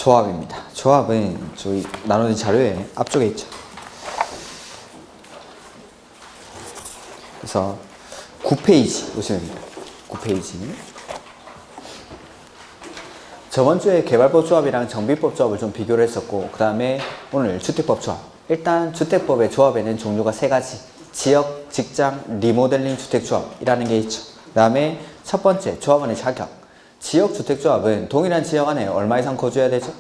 조합입니다. 조합은 저희 나눠진 자료에 앞쪽에 있죠. 그래서 9페이지 보시면 됩니다. 9페이지. 저번 주에 개발법 조합이랑 정비법 조합을 좀 비교를 했었고, 그 다음에 오늘 주택법 조합. 일단 주택법의 조합에는 종류가 3가지. 지역, 직장, 리모델링 주택조합이라는 게 있죠. 그 다음에 첫 번째, 조합원의 자격. 지역 주택조합은 동일한 지역 안에 얼마 이상 거주해야 되죠?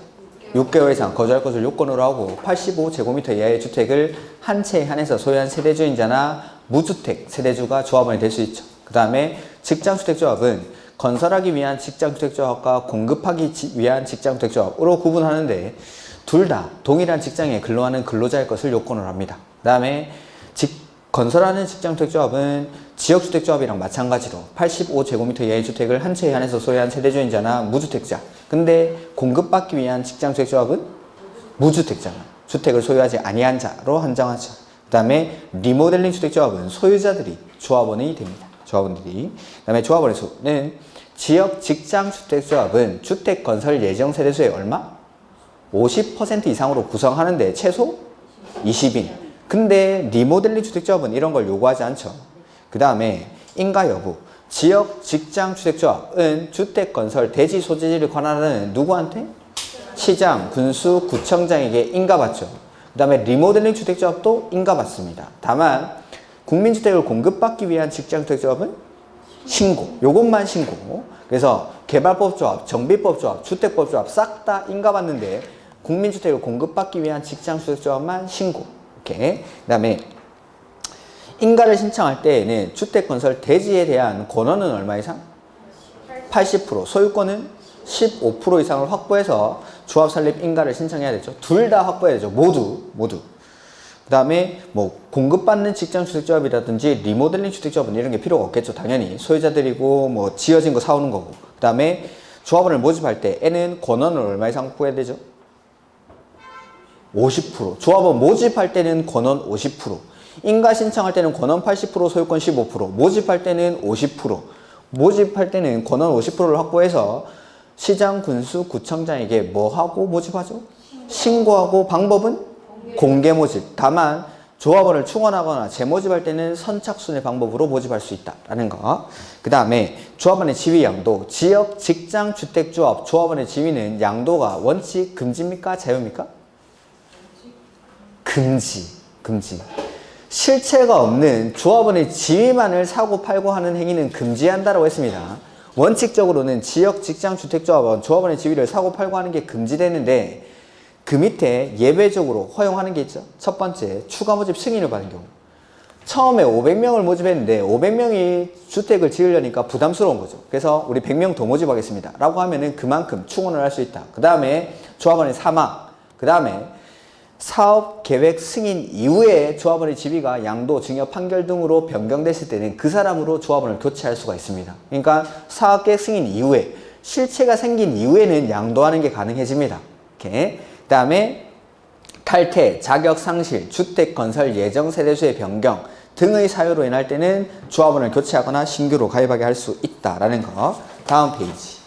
6개월 이상 거주할 것을 요건으로 하고 85제곱미터 이하의 주택을 한 채에 한해서 소유한 세대주인자나 무주택 세대주가 조합원이 될 수 있죠. 그 다음에 직장주택조합은 건설하기 위한 직장주택조합과 공급하기 위한 직장주택조합으로 구분하는데 둘 다 동일한 직장에 근로하는 근로자일 것을 요건으로 합니다. 그 다음에 건설하는 직장주택조합은 지역주택조합이랑 마찬가지로 85제곱미터 이하의 주택을 한 채에 한해서 소유한 세대주인자나 무주택자. 근데 공급받기 위한 직장주택조합은 무주택자나 주택을 소유하지 아니한 자로 한정하죠. 그 다음에 리모델링 주택조합은 소유자들이 조합원이 됩니다. 조합원들이. 그 다음에 조합원의 수는 지역 직장주택조합은 주택건설 예정 세대수의 얼마? 50% 이상으로 구성하는데 최소 20인. 근데 리모델링 주택조합은 이런 걸 요구하지 않죠. 그 다음에 인가 여부. 지역 직장 주택조합은 주택건설 대지 소재지를 관할하는 누구한테? 시장, 군수, 구청장에게 인가받죠. 그 다음에 리모델링 주택조합도 인가받습니다. 다만 국민주택을 공급받기 위한 직장주택조합은 신고. 요것만 신고. 그래서 개발법 조합, 정비법 조합, 주택법 조합 싹 다 인가받는데 국민주택을 공급받기 위한 직장주택조합만 신고. 이렇게. 그 다음에 인가를 신청할 때에는 주택건설 대지에 대한 권원은 얼마 이상? 80%, 소유권은 15% 이상을 확보해서 조합 설립 인가를 신청해야 되죠. 둘 다 확보해야 되죠. 모두. 그 다음에 뭐 공급받는 직장주택조합이라든지 리모델링 주택조합은 이런 게 필요가 없겠죠. 당연히 소유자들이고 뭐 지어진 거 사오는 거고. 그 다음에 조합원을 모집할 때 N은 권원을 얼마 이상 확보해야 되죠? 50%. 조합원 모집할 때는 권원 50%. 인가 신청할 때는 권원 80%, 소유권 15%. 모집할 때는 50%. 모집할 때는 권원 50%를 확보해서 시장, 군수, 구청장에게 뭐 하고 모집하죠? 신고하고 방법은 공개 모집. 다만 조합원을 충원하거나 재모집할 때는 선착순의 방법으로 모집할 수 있다라는 거. 그 다음에 조합원의 지위 양도. 지역 직장 주택조합 조합원의 지위는 양도가 원칙 금지입니까? 자유입니까? 금지. 실체가 없는 조합원의 지위만을 사고 팔고 하는 행위는 금지한다라고 했습니다. 원칙적으로는 지역 직장 주택조합원 조합원의 지위를 사고 팔고 하는 게 금지되는데 그 밑에 예외적으로 허용하는 게 있죠. 첫 번째, 추가 모집 승인을 받은 경우. 처음에 500명을 모집했는데 500명이 주택을 지으려니까 부담스러운 거죠. 그래서 우리 100명 더 모집하겠습니다 라고 하면은 그만큼 충원을 할 수 있다. 그 다음에 조합원의 사망. 그 다음에 사업 계획 승인 이후에 조합원의 지위가 양도, 증여, 판결 등으로 변경됐을 때는 그 사람으로 조합원을 교체할 수가 있습니다. 그러니까 사업 계획 승인 이후에 실체가 생긴 이후에는 양도하는 게 가능해집니다. 이렇게. 그 다음에 탈퇴, 자격 상실, 주택 건설 예정 세대수의 변경 등의 사유로 인할 때는 조합원을 교체하거나 신규로 가입하게 할 수 있다라는 거. 다음 페이지.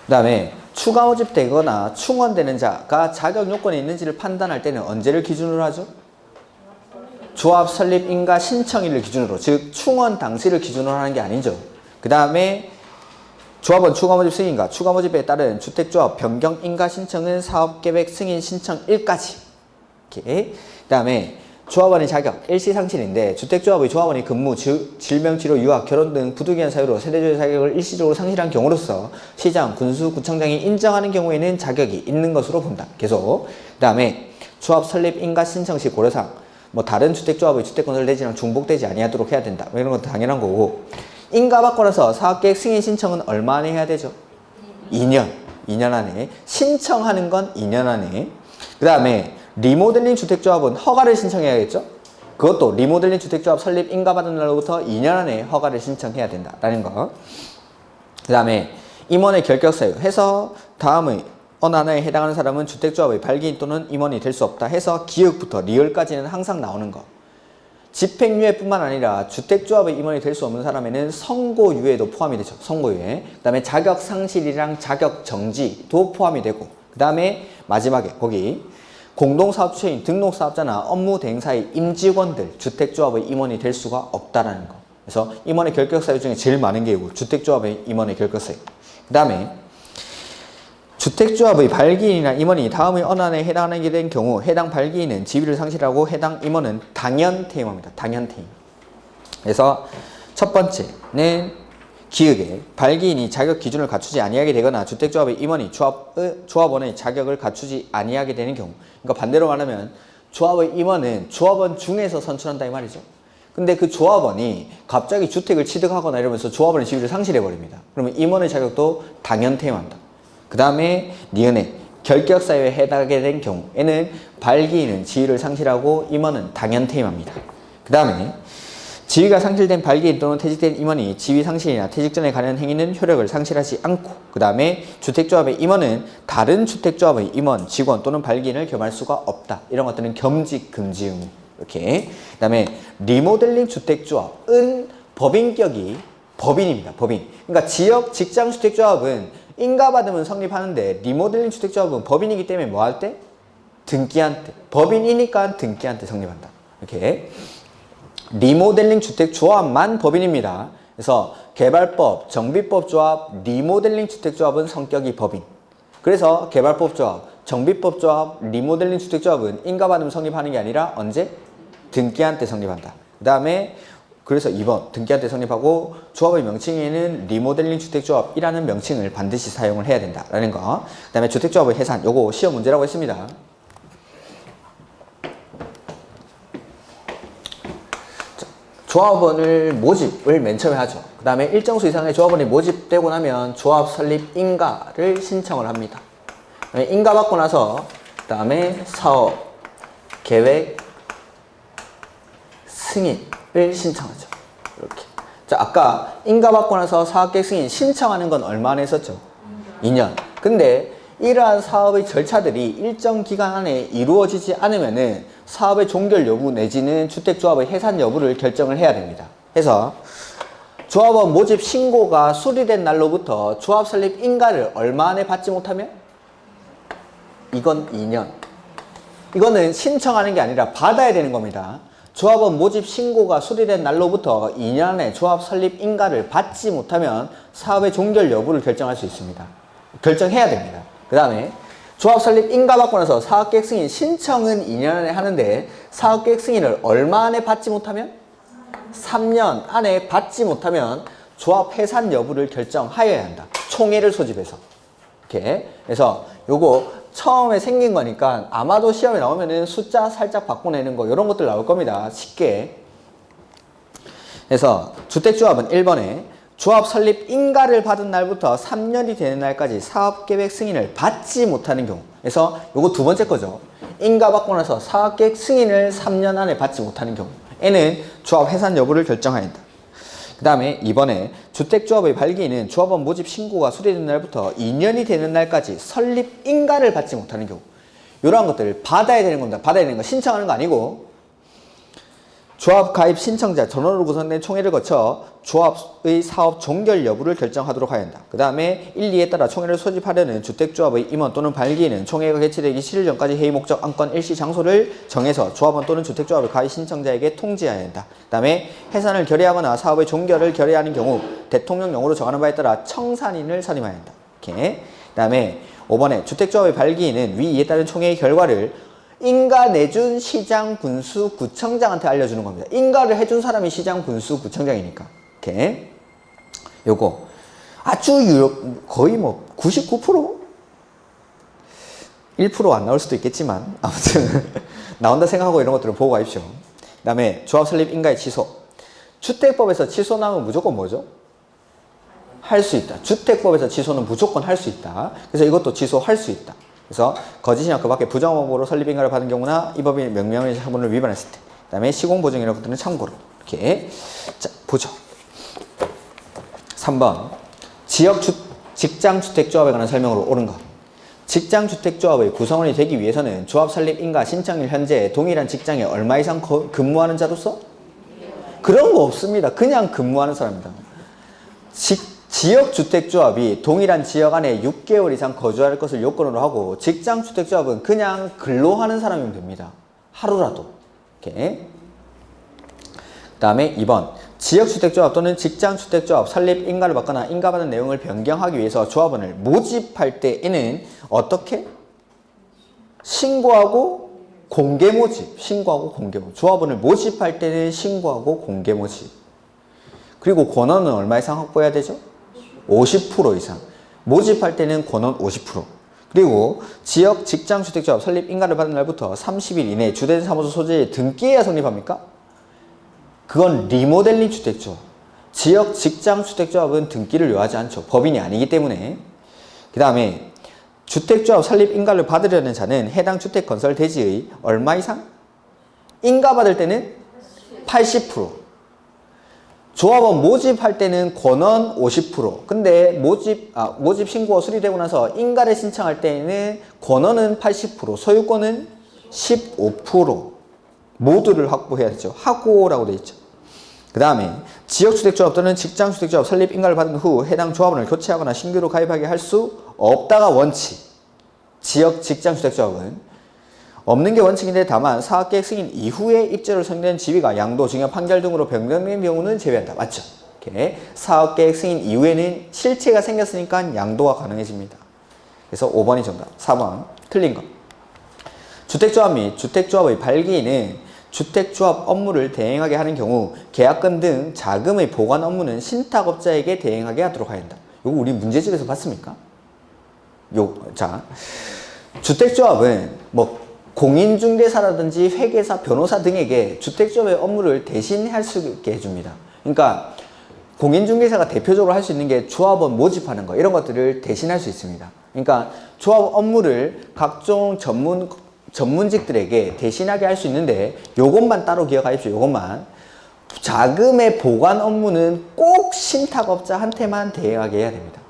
그 다음에 추가 모집되거나 충원되는 자가 자격 요건이 있는지를 판단할 때는 언제를 기준으로 하죠? 조합 설립 인가 신청일을 기준으로, 즉 충원 당시를 기준으로 하는 게 아니죠. 그 다음에 조합원 추가 모집 승인과 추가 모집에 따른 주택조합 변경 인가 신청은 사업계획 승인 신청일까지. 이렇게. 그 다음에 조합원의 자격, 일시상실인데 주택조합의 조합원이 근무, 질병치료, 유학, 결혼 등 부득이한 사유로 세대주의 자격을 일시적으로 상실한 경우로서 시장, 군수, 구청장이 인정하는 경우에는 자격이 있는 것으로 본다. 계속. 그 다음에 조합 설립 인가 신청 시 고려상 뭐 다른 주택조합의 주택건설 대지랑 중복되지 아니하도록 해야 된다. 뭐 이런 건 당연한 거고. 인가받고 나서 사업계획 승인 신청은 얼마 안에 해야 되죠? 2년 안에. 신청하는 건 2년 안에. 그 다음에 리모델링 주택조합은 허가를 신청해야겠죠? 그것도 리모델링 주택조합 설립 인가받은 날로부터 2년 안에 허가를 신청해야 된다라는 거. 그 다음에 임원의 결격 사유 해서 다음의 어느 하나에 해당하는 사람은 주택조합의 발기인 또는 임원이 될 수 없다 해서 기역부터 리을까지는 항상 나오는 거. 집행유예뿐만 아니라 주택조합의 임원이 될 수 없는 사람에는 선고유예도 포함이 되죠. 선고유예. 그 다음에 자격상실이랑 자격정지도 포함이 되고, 그 다음에 마지막에 거기 공동사업주체인 등록사업자나 업무대행사의 임직원들, 주택조합의 임원이 될 수가 없다라는 거. 그래서 임원의 결격사유 중에 제일 많은 게 이거 주택조합의 임원의 결격사유. 그 다음에 주택조합의 발기인이나 임원이 다음의 어느 하나에 해당하게 된 경우 해당 발기인은 지위를 상실하고 해당 임원은 당연퇴임합니다. 당연퇴임. 그래서 첫 번째는 기획에 발기인이 자격 기준을 갖추지 아니하게 되거나 주택조합의 임원이 조합원의 자격을 갖추지 아니하게 되는 경우. 그러니까 반대로 말하면 조합의 임원은 조합원 중에서 선출한다 이 말이죠. 근데 그 조합원이 갑자기 주택을 취득하거나 이러면서 조합원의 지위를 상실해버립니다. 그러면 임원의 자격도 당연퇴임한다. 그 다음에 니은에 결격사유에 해당하게 된 경우에는 발기인은 지위를 상실하고 임원은 당연퇴임합니다. 그 다음에 지위가 상실된 발기인 또는 퇴직된 임원이 지위 상실이나 퇴직 전에 관련 행위는 효력을 상실하지 않고, 그 다음에 주택조합의 임원은 다른 주택조합의 임원, 직원 또는 발기인을 겸할 수가 없다. 이런 것들은 겸직, 금지 의무. 이렇게. 그 다음에 리모델링 주택조합은 법인격이 법인입니다. 법인. 그러니까 지역 직장 주택조합은 인가받으면 성립하는데 리모델링 주택조합은 법인이기 때문에 뭐 할 때? 등기한 때. 법인이니까 등기한 때 성립한다. 이렇게. 리모델링 주택조합만 법인입니다. 그래서 개발법, 정비법 조합, 리모델링 주택조합은 성격이 법인. 그래서 개발법 조합, 정비법 조합, 리모델링 주택조합은 인가받으면 성립하는 게 아니라 언제? 등기한 때 성립한다. 그 다음에 그래서 2번 등기한 때 성립하고 조합의 명칭에는 리모델링 주택조합이라는 명칭을 반드시 사용을 해야 된다라는 거. 그 다음에 주택조합의 해산, 요거 시험 문제라고 했습니다. 조합원을 모집을 맨 처음에 하죠. 그 다음에 일정 수 이상의 조합원이 모집되고 나면 조합 설립 인가를 신청을 합니다. 인가 받고 나서 그 다음에 사업, 계획, 승인을 신청하죠. 이렇게. 자, 아까 인가 받고 나서 사업계획 승인 신청하는 건 얼마나 했었죠? 2년. 근데 이러한 사업의 절차들이 일정 기간 안에 이루어지지 않으면은 사업의 종결 여부 내지는 주택조합의 해산 여부를 결정을 해야 됩니다. 그래서 조합원 모집 신고가 수리된 날로부터 조합 설립 인가를 얼마 안에 받지 못하면? 이건 2년. 이거는 신청하는 게 아니라 받아야 되는 겁니다. 조합원 모집 신고가 수리된 날로부터 2년 안에 조합 설립 인가를 받지 못하면 사업의 종결 여부를 결정할 수 있습니다. 결정해야 됩니다. 그 다음에 조합 설립 인가 받고 나서 사업계획 승인 신청은 2년 안에 하는데 사업계획 승인을 얼마 안에 받지 못하면? 3년 안에 받지 못하면 조합 해산 여부를 결정하여야 한다. 총회를 소집해서. 이렇게. 그래서 요거 처음에 생긴 거니까 아마도 시험에 나오면은 숫자 살짝 바꿔내는 거 이런 것들 나올 겁니다. 쉽게. 그래서 주택조합은 1번에 조합 설립 인가를 받은 날부터 3년이 되는 날까지 사업계획 승인을 받지 못하는 경우. 그래서 요거 두 번째 거죠. 인가 받고 나서 사업계획 승인을 3년 안에 받지 못하는 경우에는 조합 해산 여부를 결정해야 한다. 그 다음에 2번에 주택조합의 발기인은 조합원 모집 신고가 수리된 날부터 2년이 되는 날까지 설립 인가를 받지 못하는 경우. 이러한 것들을 받아야 되는 겁니다. 받아야 되는 거 신청하는 거 아니고 조합 가입 신청자 전원으로 구성된 총회를 거쳐 조합의 사업 종결 여부를 결정하도록 하여야 한다. 그 다음에 1, 2에 따라 총회를 소집하려는 주택조합의 임원 또는 발기인은 총회가 개최되기 7일 전까지 회의 목적, 안건, 일시, 장소를 정해서 조합원 또는 주택조합의 가입 신청자에게 통지해야 한다. 그 다음에 해산을 결의하거나 사업의 종결을 결의하는 경우 대통령령으로 정하는 바에 따라 청산인을 선임해야 한다. 이렇게. 그 다음에 5번에 주택조합의 발기인은 위 2에 따른 총회의 결과를 인가 내준 시장, 군수, 구청장한테 알려주는 겁니다. 인가를 해준 사람이 시장, 군수, 구청장이니까. 이렇게. 요거. 아주 거의 뭐 99%? 1% 안 나올 수도 있겠지만, 아무튼, 나온다 생각하고 이런 것들을 보고 가십시오. 그 다음에 조합 설립 인가의 취소. 주택법에서 취소 나오면 무조건 뭐죠? 할 수 있다. 주택법에서 취소는 무조건 할 수 있다. 그래서 이것도 취소할 수 있다. 그래서 거짓이나 그 밖에 부정한 방법으로 설립 인가를 받은 경우나 이 법이 명명의 사본을 위반했을 때, 그 다음에 시공보증 이런 것들은 참고로 이렇게. 자, 보죠. 3번 직장주택조합에 관한 설명으로 옳은 것. 직장주택조합의 구성원이 되기 위해서는 조합 설립 인가 신청일 현재 동일한 직장에 얼마 이상 근무하는 자로서 그런 거 없습니다. 그냥 근무하는 사람입니다. 지역주택조합이 동일한 지역 안에 6개월 이상 거주할 것을 요건으로 하고 직장주택조합은 그냥 근로하는 사람이면 됩니다. 하루라도. 이렇게. 그 다음에 2번 지역주택조합 또는 직장주택조합 설립 인가를 받거나 인가받은 내용을 변경하기 위해서 조합원을 모집할 때에는 어떻게? 신고하고 공개 모집. 신고하고 공개 모집. 조합원을 모집할 때는 신고하고 공개 모집. 그리고 권원은 얼마 이상 확보해야 되죠? 50% 이상. 모집할 때는 권원 50%. 그리고 지역 직장주택조합 설립 인가를 받은 날부터 30일 이내에 주된 사무소 소재에 등기해야 성립합니까? 그건 리모델링 주택조합. 지역 직장주택조합은 등기를 요하지 않죠. 법인이 아니기 때문에. 그 다음에 주택조합 설립 인가를 받으려는 자는 해당 주택건설 대지의 얼마 이상? 인가 받을 때는 80%. 조합원 모집할 때는 권원 50%. 근데 모집 신고가 수리되고 나서 인가를 신청할 때는 권원은 80%, 소유권은 15% 모두를 확보해야죠. 하고라고 되어 있죠. 그 다음에 지역주택조합 또는 직장주택조합 설립 인가를 받은 후 해당 조합원을 교체하거나 신규로 가입하게 할 수 없다가 원칙. 지역 직장주택조합은 없는 게 원칙인데 다만 사업계획 승인 이후에 입주로 성립된 지위가 양도, 증여, 판결 등으로 변경된 경우는 제외한다. 맞죠? 이렇게 사업계획 승인 이후에는 실체가 생겼으니까 양도가 가능해집니다. 그래서 5번이 정답. 4번 틀린 거. 주택조합 및 주택조합의 발기인은 주택조합 업무를 대행하게 하는 경우 계약금 등 자금의 보관 업무는 신탁업자에게 대행하게 하도록 하야 한다. 이거 우리 문제집에서 봤습니까? 자, 주택조합은 뭐 공인중개사라든지 회계사, 변호사 등에게 주택조합의 업무를 대신할 수 있게 해줍니다. 그러니까 공인중개사가 대표적으로 할 수 있는 게 조합원 모집하는 거, 이런 것들을 대신할 수 있습니다. 그러니까 조합 업무를 각종 전문직들에게 대신하게 할 수 있는데 요것만 따로 기억하십시오. 요것만. 자금의 보관 업무는 꼭 신탁업자한테만 대행하게 해야 됩니다.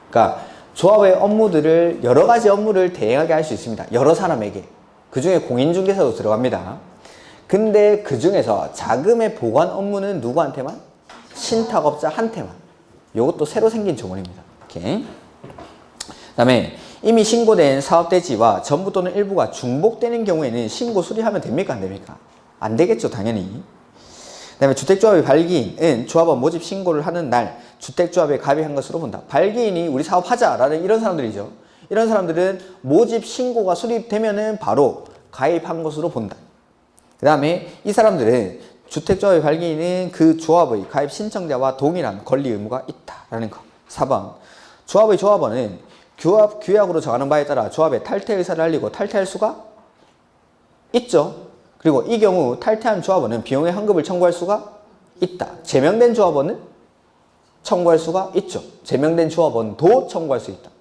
그러니까 조합의 업무들을 여러 가지 업무를 대행하게 할 수 있습니다. 여러 사람에게. 그 중에 공인중개사도 들어갑니다. 근데 그 중에서 자금의 보관 업무는 누구한테만? 신탁업자한테만. 요것도 새로 생긴 조문입니다. 이렇게. 그 다음에 이미 신고된 사업대지와 전부 또는 일부가 중복되는 경우에는 신고 수리하면 됩니까? 안 됩니까? 안 되겠죠, 당연히. 그 다음에 주택조합의 발기인은 조합원 모집 신고를 하는 날 주택조합에 가입한 것으로 본다. 발기인이 우리 사업하자라는 이런 사람들이죠. 이런 사람들은 모집 신고가 수립되면은 바로 가입한 것으로 본다. 그 다음에 이 사람들은 주택조합의 발기인은 그 조합의 가입 신청자와 동일한 권리 의무가 있다라는 거. 4번. 조합의 조합원은 규약으로 정하는 바에 따라 조합의 탈퇴 의사를 알리고 탈퇴할 수가 있죠. 그리고 이 경우 탈퇴한 조합원은 비용의 환급을 청구할 수가 있다. 제명된 조합원은 청구할 수가 있죠. 제명된 조합원도 청구할 수 있다.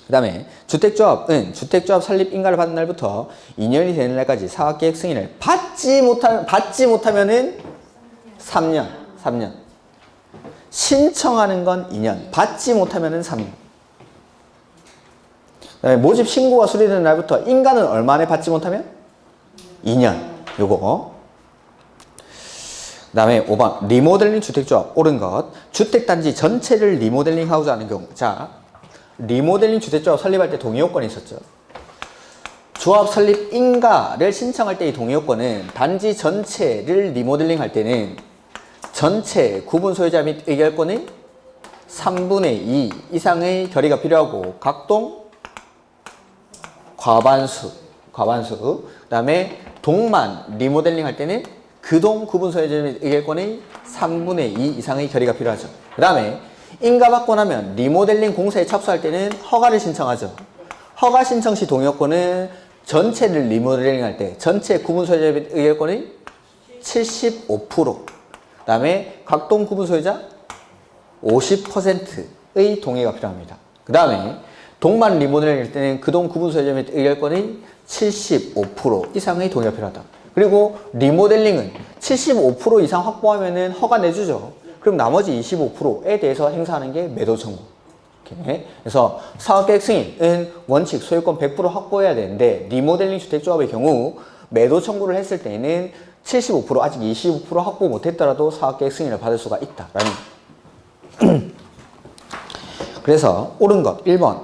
그 다음에 주택조합은 주택조합 설립 인가를 받은 날부터 2년이 되는 날까지 사업계획 승인을 받지 못하면은 3년. 신청하는 건 2년, 받지 못하면은 3년. 그다음에 모집 신고가 수리되는 날부터 인가는 얼마 안에 받지 못하면? 2년. 요거. 그 다음에 5번 리모델링 주택조합. 옳은 것. 주택단지 전체를 리모델링하고자 하는 경우. 자, 리모델링 주택조합 설립할 때 동의요건이 있었죠. 조합 설립 인가를 신청할 때 이 동의요건은 단지 전체를 리모델링 할 때는 전체 구분 소유자 및 의결권의 3분의 2 이상의 결의가 필요하고 각동 과반수. 그 다음에 동만 리모델링 할 때는 그 동 구분 소유자 및 의결권의 3분의 2 이상의 결의가 필요하죠. 그 다음에 인가받고 나면 리모델링 공사에 착수할 때는 허가를 신청하죠. 허가 신청 시 동의요건은 전체를 리모델링 할 때 전체 구분 소유자 및 의결권의 75%. 그 다음에 각동 구분 소유자 50%의 동의가 필요합니다. 그 다음에 동만 리모델링 할 때는 그 동 구분 소유자 및 의결권의 75% 이상의 동의가 필요하다. 그리고 리모델링은 75% 이상 확보하면은 허가 내주죠. 그럼 나머지 25%에 대해서 행사하는 게 매도 청구. 이렇게. 그래서 사업계획 승인은 원칙 소유권 100% 확보해야 되는데 리모델링 주택조합의 경우 매도 청구를 했을 때는 75% 아직 25% 확보 못했더라도 사업계획 승인을 받을 수가 있다라는 그래서 옳은 것 1번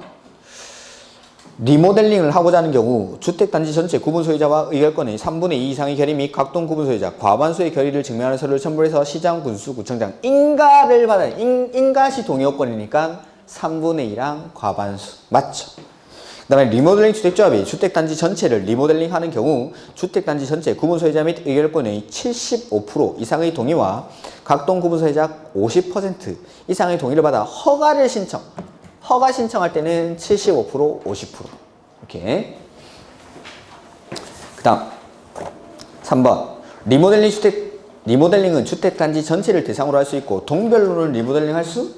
리모델링을 하고자 하는 경우 주택단지 전체 구분소유자와 의결권의 3분의 2 이상의 결의 및 각동 구분소유자 과반수의 결의를 증명하는 서류를 첨부해서 시장, 군수, 구청장 인가를 받아야 인가시 동의요건이니까 3분의 2랑 과반수 맞죠? 그 다음에 리모델링 주택조합이 주택단지 전체를 리모델링하는 경우 주택단지 전체 구분소유자 및 의결권의 75% 이상의 동의와 각동 구분소유자 50% 이상의 동의를 받아 허가 신청할 때는 75%, 50% 이렇게. 그 다음 3번 리모델링은 주택단지 전체를 대상으로 할 수 있고 동별로는 리모델링 할 수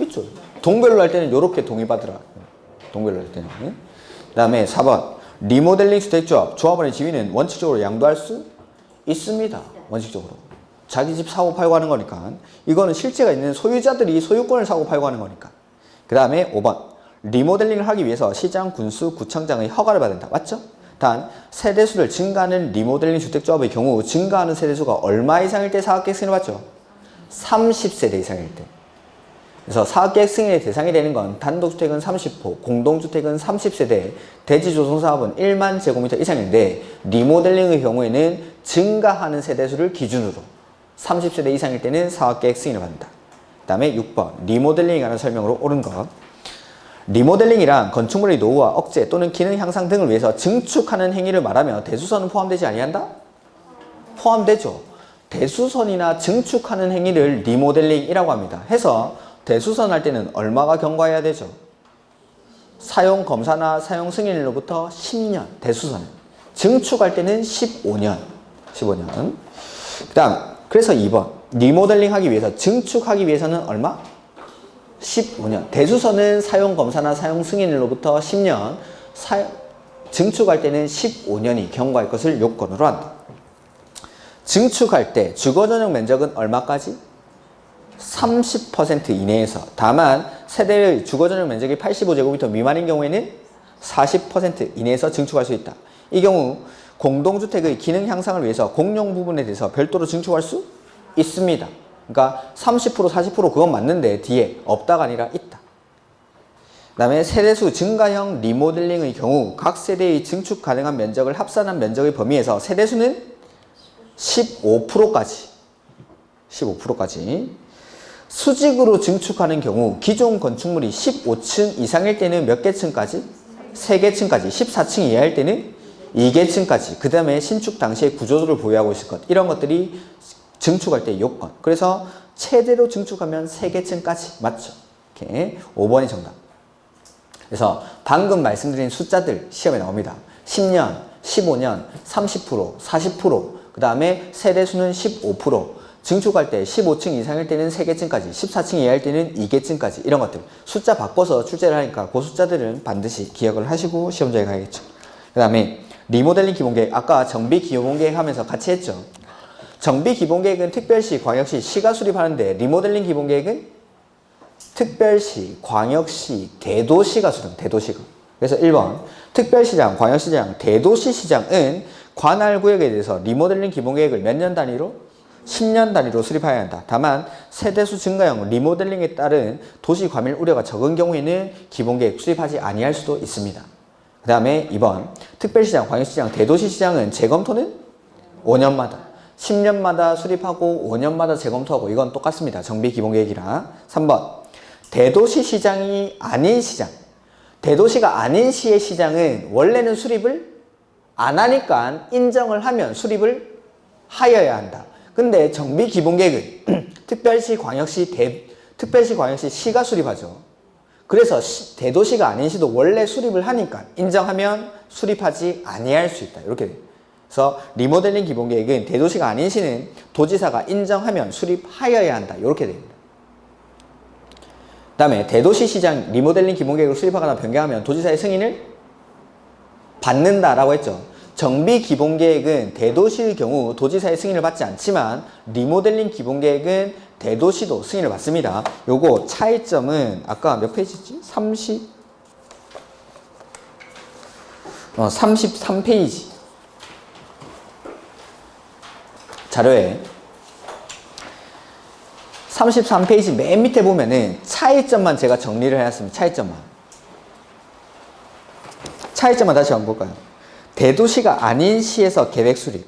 있죠. 동별로 할 때는 이렇게 동의받으라. 동별로 할 때는. 그 다음에 4번 리모델링 주택조합 조합원의 지위는 원칙적으로 양도할 수 있습니다. 원칙적으로 자기 집 사고 팔고 하는 거니까 이거는 실제가 있는 소유자들이 소유권을 사고 팔고 하는 거니까. 그 다음에 5번 리모델링을 하기 위해서 시장, 군수, 구청장의 허가를 받는다. 맞죠? 단 세대수를 증가하는 리모델링 주택조합의 경우 증가하는 세대수가 얼마 이상일 때 사업계획 승인을 받죠? 30세대 이상일 때. 그래서 사업계획 승인의 대상이 되는 건 단독주택은 30호, 공동주택은 30세대, 대지조성사업은 1만 제곱미터 이상인데 리모델링의 경우에는 증가하는 세대수를 기준으로 30세대 이상일 때는 사업계획 승인을 받는다. 그 다음에 6번 리모델링에 관한 설명으로 옳은 것 리모델링이란 건축물의 노후와 억제 또는 기능 향상 등을 위해서 증축하는 행위를 말하며 대수선은 포함되지 아니한다? 포함되죠. 대수선이나 증축하는 행위를 리모델링이라고 합니다. 해서 대수선 할 때는 얼마가 경과해야 되죠? 사용 검사나 사용 승인일로부터 10년 대수선은 증축할 때는 15년 그 다음 그래서 2번 리모델링 하기 위해서 증축하기 위해서는 얼마? 15년 대수선은 사용 검사나 사용 승인일로부터 10년 증축할 때는 15년이 경과할 것을 요건으로 한다. 증축할 때 주거전용 면적은 얼마까지? 30% 이내에서 다만 세대의 주거전용 면적이 85제곱미터 미만인 경우에는 40% 이내에서 증축할 수 있다. 이 경우 공동주택의 기능 향상을 위해서 공용 부분에 대해서 별도로 증축할 수 있습니다. 그러니까 30% 40% 그건 맞는데 뒤에 없다가 아니라 있다. 그 다음에 세대수 증가형 리모델링의 경우 각 세대의 증축 가능한 면적을 합산한 면적의 범위에서 세대수는 15%까지 수직으로 증축하는 경우 기존 건축물이 15층 이상일 때는 몇 개층까지? 3개층까지 14층 이하일 때는 2개층까지 그 다음에 신축 당시에 구조도를 보유하고 있을 것 이런 것들이 증축할 때 요건 그래서 최대로 증축하면 3개층까지 맞죠? 이렇게 5번이 정답. 그래서 방금 말씀드린 숫자들 시험에 나옵니다. 10년, 15년, 30%, 40%, 그 다음에 세대수는 15%, 증축할 때 15층 이상일 때는 3개층까지, 14층 이하일 때는 2개층까지 이런 것들 숫자 바꿔서 출제를 하니까 그 숫자들은 반드시 기억을 하시고 시험장에 가야겠죠. 그 다음에 리모델링 기본계획 아까 정비 기본계획 하면서 같이 했죠. 정비 기본계획은 특별시, 광역시, 시가 수립하는데 리모델링 기본계획은 특별시, 광역시, 대도시가 수립, 대도시가. 그래서 1번 특별시장, 광역시장, 대도시시장은 관할 구역에 대해서 리모델링 기본계획을 몇 년 단위로? 10년 단위로 수립해야 한다. 다만 세대수 증가형 리모델링에 따른 도시 과밀 우려가 적은 경우에는 기본계획 수립하지 아니할 수도 있습니다. 그 다음에 2번 특별시장, 광역시장, 대도시시장은 재검토는 5년마다 10년마다 수립하고 5년마다 재검토하고 이건 똑같습니다. 정비 기본계획이랑. 3번 대도시시장이 아닌 시장 대도시가 아닌 시의 시장은 원래는 수립을 안 하니까 인정을 하면 수립을 하여야 한다. 근데 정비 기본계획은 특별시, 광역시, 특별시, 광역시, 시가 수립하죠. 그래서 대도시가 아닌 시도 원래 수립을 하니까 인정하면 수립하지 아니할 수 있다. 이렇게 돼요. 그래서 리모델링 기본계획은 대도시가 아닌 시는 도지사가 인정하면 수립하여야 한다. 이렇게 됩니다. 그 다음에 대도시시장 리모델링 기본계획을 수립하거나 변경하면 도지사의 승인을 받는다라고 했죠. 정비 기본계획은 대도시의 경우 도지사의 승인을 받지 않지만 리모델링 기본계획은 대도시도 승인을 받습니다. 요거 차이점은 아까 몇 페이지지? 33페이지. 자료에 33페이지 맨 밑에 보면은 차이점만 제가 정리를 해놨습니다. 차이점만 다시 한번 볼까요? 대도시가 아닌 시에서 계획 수립.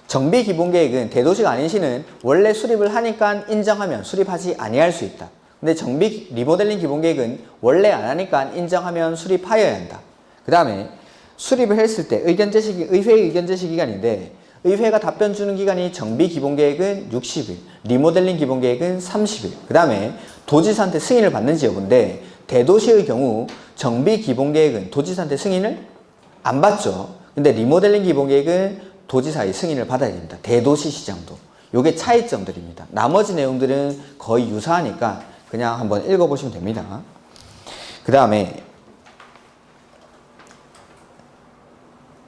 정비 기본 계획은 대도시가 아닌 시는 원래 수립을 하니까 인정하면 수립하지 아니할 수 있다. 근데 정비 리모델링 기본 계획은 원래 안 하니까 인정하면 수립하여야 한다. 그 다음에 수립을 했을 때 의회의 의견 제시 기간인데 의회가 답변 주는 기간이 정비 기본 계획은 60일, 리모델링 기본 계획은 30일. 그 다음에 도지사한테 승인을 받는지 여부인데 대도시의 경우 정비 기본 계획은 도지사한테 승인을 안 받죠. 근데 리모델링 기본 계획은 도지사의 승인을 받아야 됩니다. 대도시 시장도. 요게 차이점들입니다. 나머지 내용들은 거의 유사하니까 그냥 한번 읽어보시면 됩니다. 그 다음에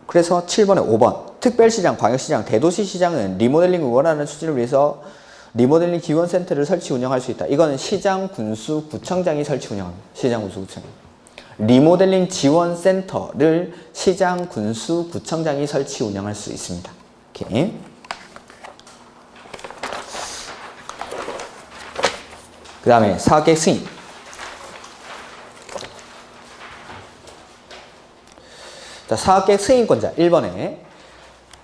그래서 7번에 5번 특별시장, 광역시장, 대도시시장은 리모델링을 원하는 추진을 위해서 리모델링 지원센터를 설치 운영할 수 있다. 이거는 시장, 군수, 구청장이 설치 운영합니다. 시장, 군수, 구청. 리모델링 지원센터를 시장, 군수, 구청장이 설치 운영할 수 있습니다. 이렇게. 그 다음에 사업계획 승인. 자, 사업계획 승인권자 1번에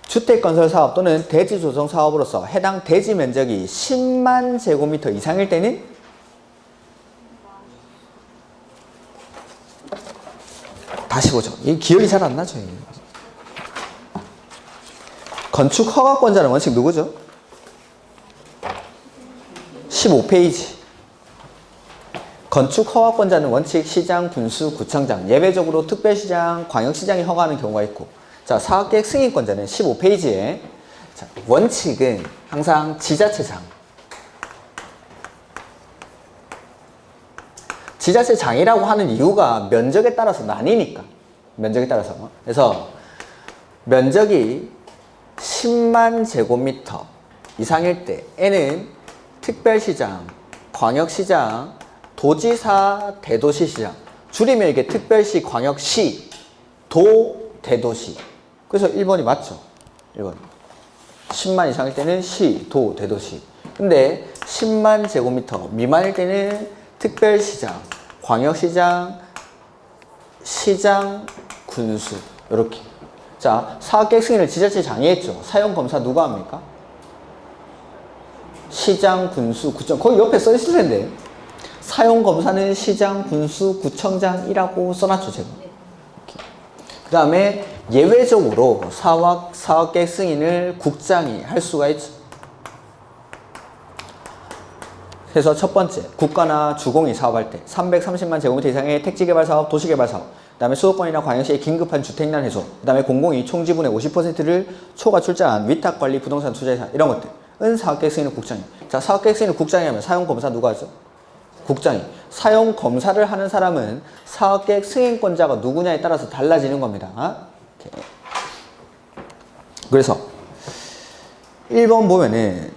주택건설 사업 또는 대지 조성 사업으로서 해당 대지 면적이 10만 제곱미터 이상일 때는 다시 보죠. 이 기억이 잘 안 나죠. 건축 허가권자는 원칙 누구죠? 15페이지. 건축 허가권자는 원칙 시장, 군수, 구청장, 예외적으로 특별시장, 광역시장이 허가하는 경우가 있고, 자, 사업계획 승인권자는 15페이지에 자, 원칙은 항상 지자체장. 지자체장이라고 하는 이유가 면적에 따라서 나뉘니까. 면적에 따라서. 그래서 면적이 10만 제곱미터 이상일 때 N은 특별시장, 광역시장, 도지사, 대도시시장. 줄이면 이게 특별시, 광역시, 도, 대도시. 그래서 1번이 맞죠. 1번. 10만 이상일 때는 시, 도, 대도시. 근데 10만 제곱미터 미만일 때는 특별시장, 광역시장, 시장, 군수. 이렇게. 자, 사업계획 승인을 지자체장이 했죠. 사용검사 누가 합니까? 시장, 군수, 구청. 거기 옆에 써 있을 텐데. 사용검사는 시장, 군수, 구청장이라고 써놨죠, 제가. 그 다음에 예외적으로 사업계획 승인을 국장이 할 수가 있죠. 그래서 첫 번째, 국가나 주공이 사업할 때 330만 제곱미터 이상의 택지개발사업, 도시개발사업, 그 다음에 수도권이나 광역시의 긴급한 주택난 해소, 그 다음에 공공이 총지분의 50%를 초과 출자한 위탁관리 부동산 투자예산 이런 것들은 사업계획 승인을 국장이. 자, 사업계획 승인을 국장이 하면 사용검사 누가 하죠? 국장이. 사용검사를 하는 사람은 사업계획 승인권자가 누구냐에 따라서 달라지는 겁니다. 이렇게. 그래서 1번 보면은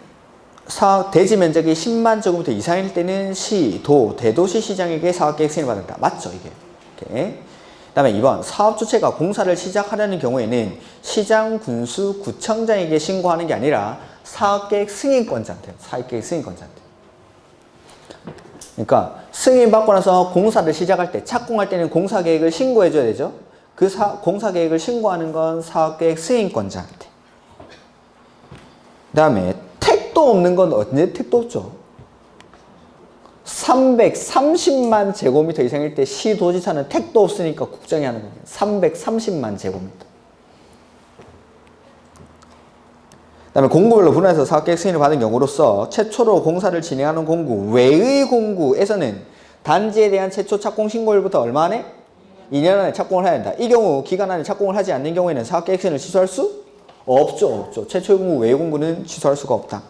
대지 면적이 10만 제곱미터 이상일 때는 시, 도, 대도시 시장에게 사업계획 승인을 받는다. 맞죠, 이게? 이렇게. 그 다음에 2번 사업주체가 공사를 시작하려는 경우에는 시장, 군수, 구청장에게 신고하는 게 아니라 사업계획 승인권자한테, 사업계획 승인권자한테. 그러니까 승인받고 나서 공사를 시작할 때, 착공할 때는 공사계획을 신고해줘야 되죠. 그 공사계획을 신고하는 건 사업계획 승인권자한테. 그 다음에 택도 없는 건 언제 택도 없죠? 330만 제곱미터 이상일 때 시도지사는 택도 없으니까 국장이 하는 거예요. 330만 제곱미터. 그 다음에 공구별로 분할해서 사업계획 승인을 받은 경우로서 최초로 공사를 진행하는 공구 외의 공구에서는 단지에 대한 최초 착공 신고일부터 얼마 안에? 2년 안에 착공을 해야 된다. 이 경우 기간 안에 착공을 하지 않는 경우에는 사업계획 승인을 취소할 수 없죠. 최초 공구 외의 공구는 취소할 수가 없다.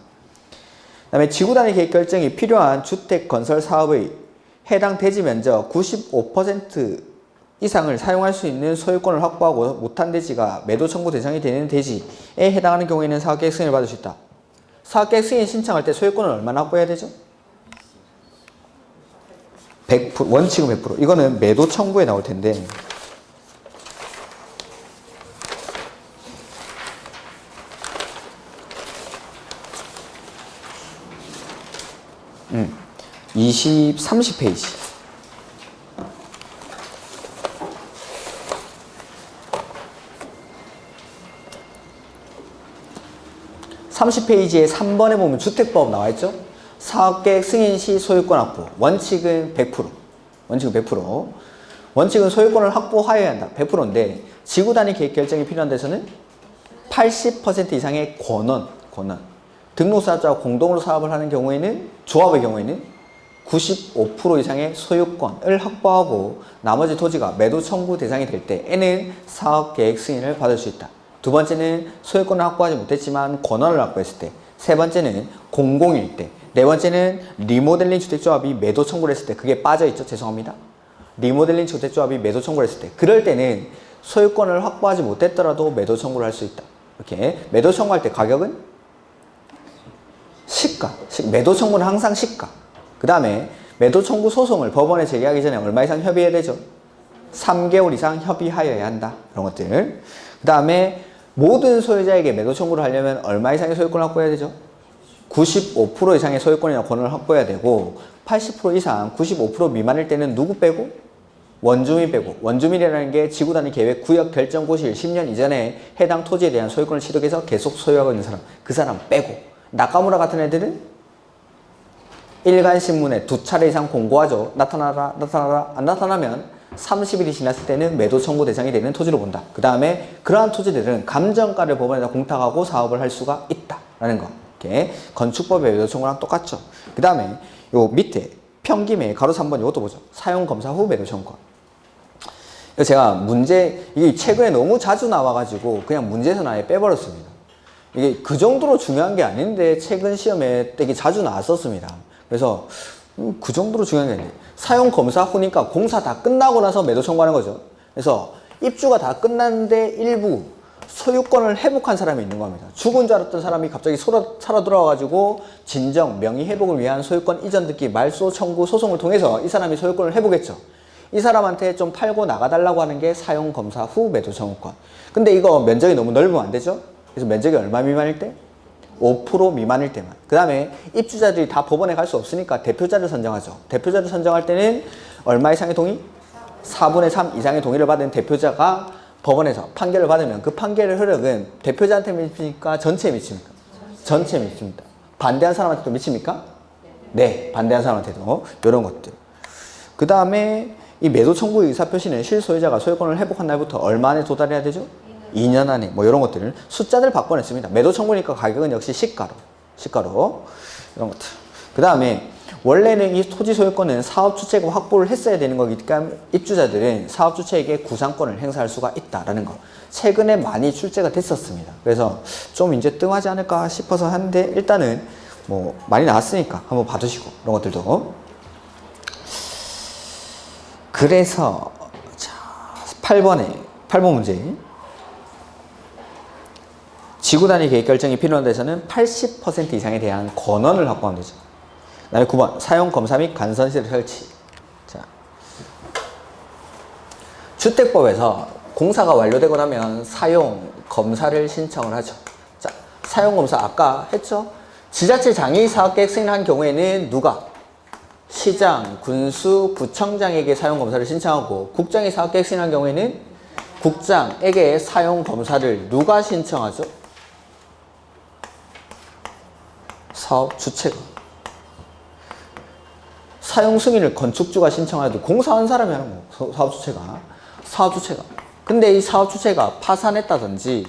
그 다음에 지구단위 계획 결정이 필요한 주택 건설 사업의 해당 대지 면적 95% 이상을 사용할 수 있는 소유권을 확보하고 못한 대지가 매도 청구 대상이 되는 대지에 해당하는 경우에는 사업계획 승인을 받을 수 있다. 사업계획 승인 신청할 때 소유권을 얼마나 확보해야 되죠? 100%, 원칙은 100%. 이거는 매도 청구에 나올 텐데. 30페이지. 30페이지에 3번에 보면 주택법 나와있죠? 사업계획 승인 시 소유권 확보. 원칙은 100%. 원칙은 100%. 원칙은 소유권을 확보하여야 한다. 100%인데 지구 단위 계획 결정이 필요한 데서는 80% 이상의 권원. 등록사업자와 공동으로 사업을 하는 경우에는, 조합의 경우에는 95% 이상의 소유권을 확보하고 나머지 토지가 매도 청구 대상이 될 때에는 사업계획 승인을 받을 수 있다. 두 번째는 소유권을 확보하지 못했지만 권한을 확보했을 때. 세 번째는 공공일 때. 네 번째는 리모델링 주택조합이 매도 청구를 했을 때. 그게 빠져있죠? 죄송합니다. 리모델링 주택조합이 매도 청구를 했을 때. 그럴 때는 소유권을 확보하지 못했더라도 매도 청구를 할 수 있다. 이렇게 매도 청구할 때 가격은 시가. 매도 청구는 항상 시가. 그 다음에 매도 청구 소송을 법원에 제기하기 전에 얼마 이상 협의해야 되죠? 3개월 이상 협의하여야 한다. 이런 것들. 그 다음에 모든 소유자에게 매도 청구를 하려면 얼마 이상의 소유권을 확보해야 되죠? 95% 이상의 소유권이나 권한을 확보해야 되고 80% 이상 95% 미만일 때는 누구 빼고? 원주민 빼고. 원주민이라는 게 지구 단위 계획 구역 결정 고시일 10년 이전에 해당 토지에 대한 소유권을 취득해서 계속 소유하고 있는 사람. 그 사람 빼고. 나카무라 같은 애들은 일간신문에 2차례 이상 공고하죠. 나타나라, 안 나타나면 30일이 지났을 때는 매도 청구 대상이 되는 토지로 본다. 그 다음에 그러한 토지들은 감정가를 법원에다 공탁하고 사업을 할 수가 있다라는 거. 이렇게 건축법의 매도 청구랑 똑같죠. 그 다음에 요 밑에 평김에 가로 3번 이것도 보죠. 사용 검사 후 매도 청구. 제가 이게 최근에 너무 자주 나와가지고 그냥 문제에서 아예 빼버렸습니다. 이게 그 정도로 중요한 게 아닌데 최근 시험에 되게 자주 나왔었습니다. 그래서 그 정도로 중요한 게 아니에요. 사용 검사 후니까 공사 다 끝나고 나서 매도 청구하는 거죠. 그래서 입주가 다 끝났는데 일부 소유권을 회복한 사람이 있는 겁니다. 죽은 줄 알았던 사람이 갑자기 살아 돌아와가지고 진정, 명의 회복을 위한 소유권 이전 듣기, 말소 청구 소송을 통해서 이 사람이 소유권을 회복했죠. 이 사람한테 좀 팔고 나가달라고 하는 게 사용 검사 후 매도 청구권. 근데 이거 면적이 너무 넓으면 안 되죠? 그래서 면적이 얼마 미만일 때? 5% 미만일 때만. 그 다음에 입주자들이 다 법원에 갈 수 없으니까 대표자를 선정하죠. 대표자를 선정할 때는 얼마 이상의 동의? 4분의 3 이상의 동의를 받은 대표자가 법원에서 판결을 받으면 그 판결의 효력은 대표자한테 미칩니까? 전체에 미칩니까? 전체에 미칩니다. 반대한 사람한테도 미칩니까? 네, 반대한 사람한테도. 이런 것들. 그 다음에 이 매도 청구 의사표시는 실소유자가 소유권을 회복한 날부터 얼마 안에 도달해야 되죠? 2년 안에. 뭐 이런 것들을 숫자들 바꿔냈습니다. 매도 청구니까 가격은 역시 시가로. 이런 것들. 그 다음에 원래는 이 토지 소유권은 사업 주체가 확보를 했어야 되는 거기 때문에 입주자들은 사업 주체에게 구상권을 행사할 수가 있다라는 거. 최근에 많이 출제가 됐었습니다. 그래서 좀 이제 뜸하지 않을까 싶어서 하는데 일단은 뭐 많이 나왔으니까 한번 봐두시고 이런 것들도. 그래서 자 8번 문제. 지구 단위 계획 결정이 필요한 데서는 80% 이상에 대한 권한을 확보하면 되죠. 그 다음에 9번 사용 검사 및 간선시설 설치. 자, 주택법에서 공사가 완료되고 나면 사용 검사를 신청을 하죠. 자, 사용 검사 아까 했죠. 지자체 장이 사업계획 승인한 경우에는 누가? 시장, 군수, 구청장에게 사용 검사를 신청하고 국장이 사업계획 승인한 경우에는 국장에게 사용 검사를 누가 신청하죠? 사업 주체가. 사용 승인을 건축주가 신청해도 공사한 사람이 하는 거. 사업 주체가. 근데 이 사업 주체가 파산했다든지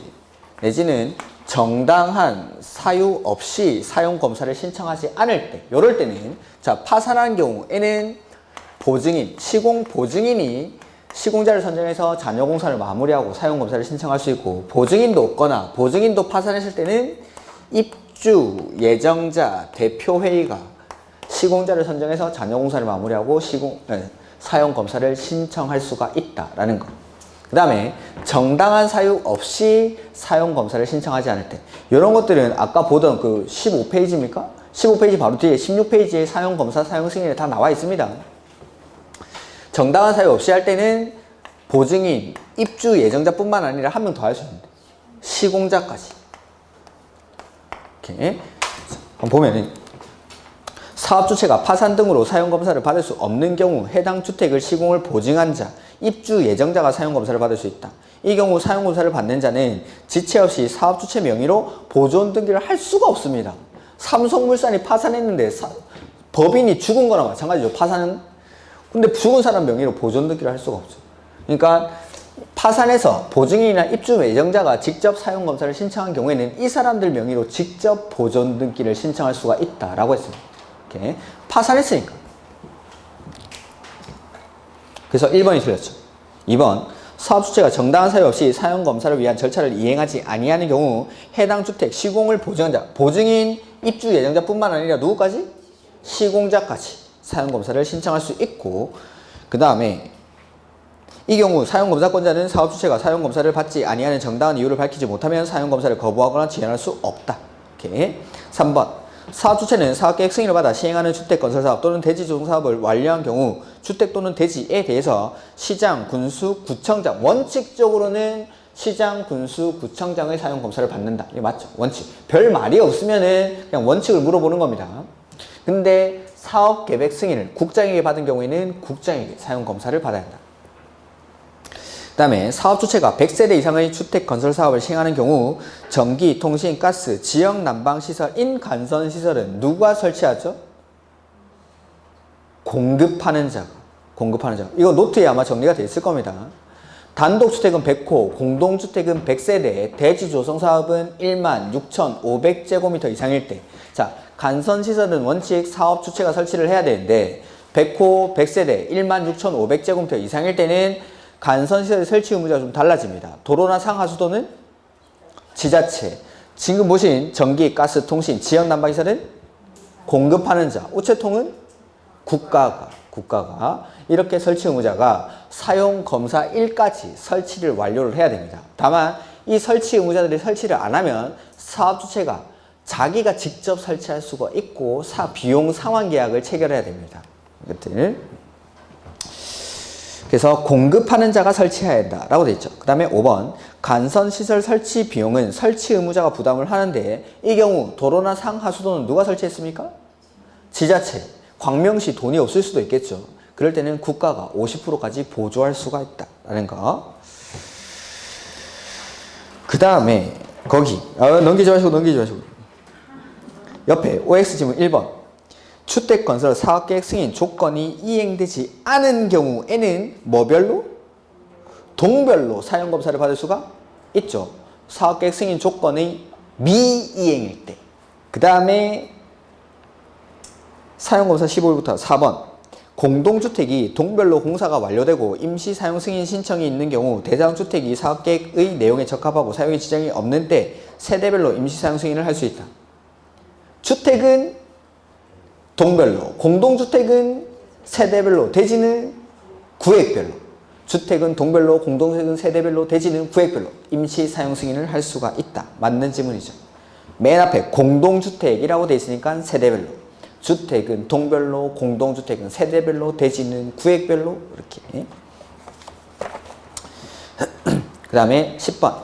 내지는 정당한 사유 없이 사용 검사를 신청하지 않을 때, 이럴 때는 자 파산한 경우에는 보증인, 시공 보증인이 시공자를 선정해서 잔여 공사를 마무리하고 사용 검사를 신청할 수 있고, 보증인도 없거나 보증인도 파산했을 때는 입주 예정자 대표회의가 시공자를 선정해서 잔여 공사를 마무리하고 사용 검사를 신청할 수가 있다라는 거. 그 다음에 정당한 사유 없이 사용 검사를 신청하지 않을 때, 이런 것들은 아까 보던 그 15페이지입니까? 15페이지 바로 뒤에 16페이지에 사용 검사 사용 승인에 다 나와 있습니다. 정당한 사유 없이 할 때는 보증인, 입주 예정자뿐만 아니라 한 명 더 할 수 있는데 시공자까지. 이렇게 한번 보면은 사업주체가 파산 등으로 사용검사를 받을 수 없는 경우 해당 주택을 시공을 보증한 자, 입주 예정자가 사용검사를 받을 수 있다. 이 경우 사용검사를 받는 자는 지체 없이 사업주체 명의로 보존 등기를 할 수가 없습니다. 삼성물산이 파산했는데 법인이 죽은 거나 마찬가지죠. 파산은. 근데 죽은 사람 명의로 보존 등기를 할 수가 없죠. 그러니까 파산해서 보증인이나 입주 예정자가 직접 사용검사를 신청한 경우에는 이 사람들 명의로 직접 보존 등기를 신청할 수가 있다라고 했습니다. 이렇게 파산했으니까. 그래서 1번이 틀렸죠. 2번, 사업주체가 정당한 사유 없이 사용검사를 위한 절차를 이행하지 아니하는 경우 해당 주택 시공을 보증한 자, 보증인, 입주 예정자뿐만 아니라 누구까지? 시공자까지 사용검사를 신청할 수 있고, 그 다음에 이 경우 사용검사권자는 사업주체가 사용검사를 받지 아니하는 정당한 이유를 밝히지 못하면 사용검사를 거부하거나 지연할 수 없다. 이렇게. 3번, 사업주체는 사업계획 승인을 받아 시행하는 주택건설사업 또는 대지조성사업을 완료한 경우 주택 또는 대지에 대해서 시장, 군수, 구청장, 원칙적으로는 시장, 군수, 구청장의 사용검사를 받는다. 이게 맞죠? 원칙. 별 말이 없으면은 그냥 원칙을 물어보는 겁니다. 근데 사업계획 승인을 국장에게 받은 경우에는 국장에게 사용검사를 받아야 한다. 그 다음에 사업주체가 100세대 이상의 주택건설사업을 시행하는 경우 전기, 통신, 가스, 지역 난방시설, 인간선시설은 누가 설치하죠? 공급하는 자가. 이거 노트에 아마 정리가 되어 있을 겁니다. 단독주택은 100호, 공동주택은 100세대, 대지조성사업은 16,500제곱미터 이상일 때. 자, 간선시설은 원칙 사업주체가 설치를 해야 되는데 100호, 100세대, 16,500제곱미터 이상일 때는 간선시설의 설치 의무자가 좀 달라집니다. 도로나 상하수도는 지자체, 지금 보신 전기, 가스, 통신, 지역 난방시설은 공급하는 자, 우체통은 국가가 이렇게 설치 의무자가 사용검사 1까지 설치를 완료를 해야 됩니다. 다만 이 설치 의무자들이 설치를 안 하면 사업주체가 자기가 직접 설치할 수가 있고 비용 상환 계약을 체결해야 됩니다. 이것들. 그래서 공급하는 자가 설치해야 한다라고 되어 있죠. 그 다음에 5번, 간선시설 설치 비용은 설치 의무자가 부담을 하는데 이 경우 도로나 상하수도는 누가 설치했습니까? 지자체. 광명시 돈이 없을 수도 있겠죠. 그럴 때는 국가가 50%까지 보조할 수가 있다라는 거. 그 다음에 거기 넘기지 마시고 옆에 OX 지문 1번, 주택건설 사업계획 승인 조건이 이행되지 않은 경우에는 뭐별로? 동별로 사용검사를 받을 수가 있죠. 사업계획 승인 조건의 미이행일 때. 그 다음에 사용검사 15일부터 4번, 공동주택이 동별로 공사가 완료되고 임시사용 승인 신청이 있는 경우 대상주택이 사업계획의 내용에 적합하고 사용에 지장이 없는 때 세대별로 임시사용 승인을 할 수 있다. 주택은 동별로, 공동주택은 세대별로, 대지는 구획별로. 주택은 동별로, 공동주택은 세대별로, 대지는 구획별로 임시사용 승인을 할 수가 있다. 맞는 지문이죠. 맨 앞에 공동주택이라고 되어 있으니까 세대별로. 주택은 동별로, 공동주택은 세대별로, 대지는 구획별로 이렇게. 그 다음에 10번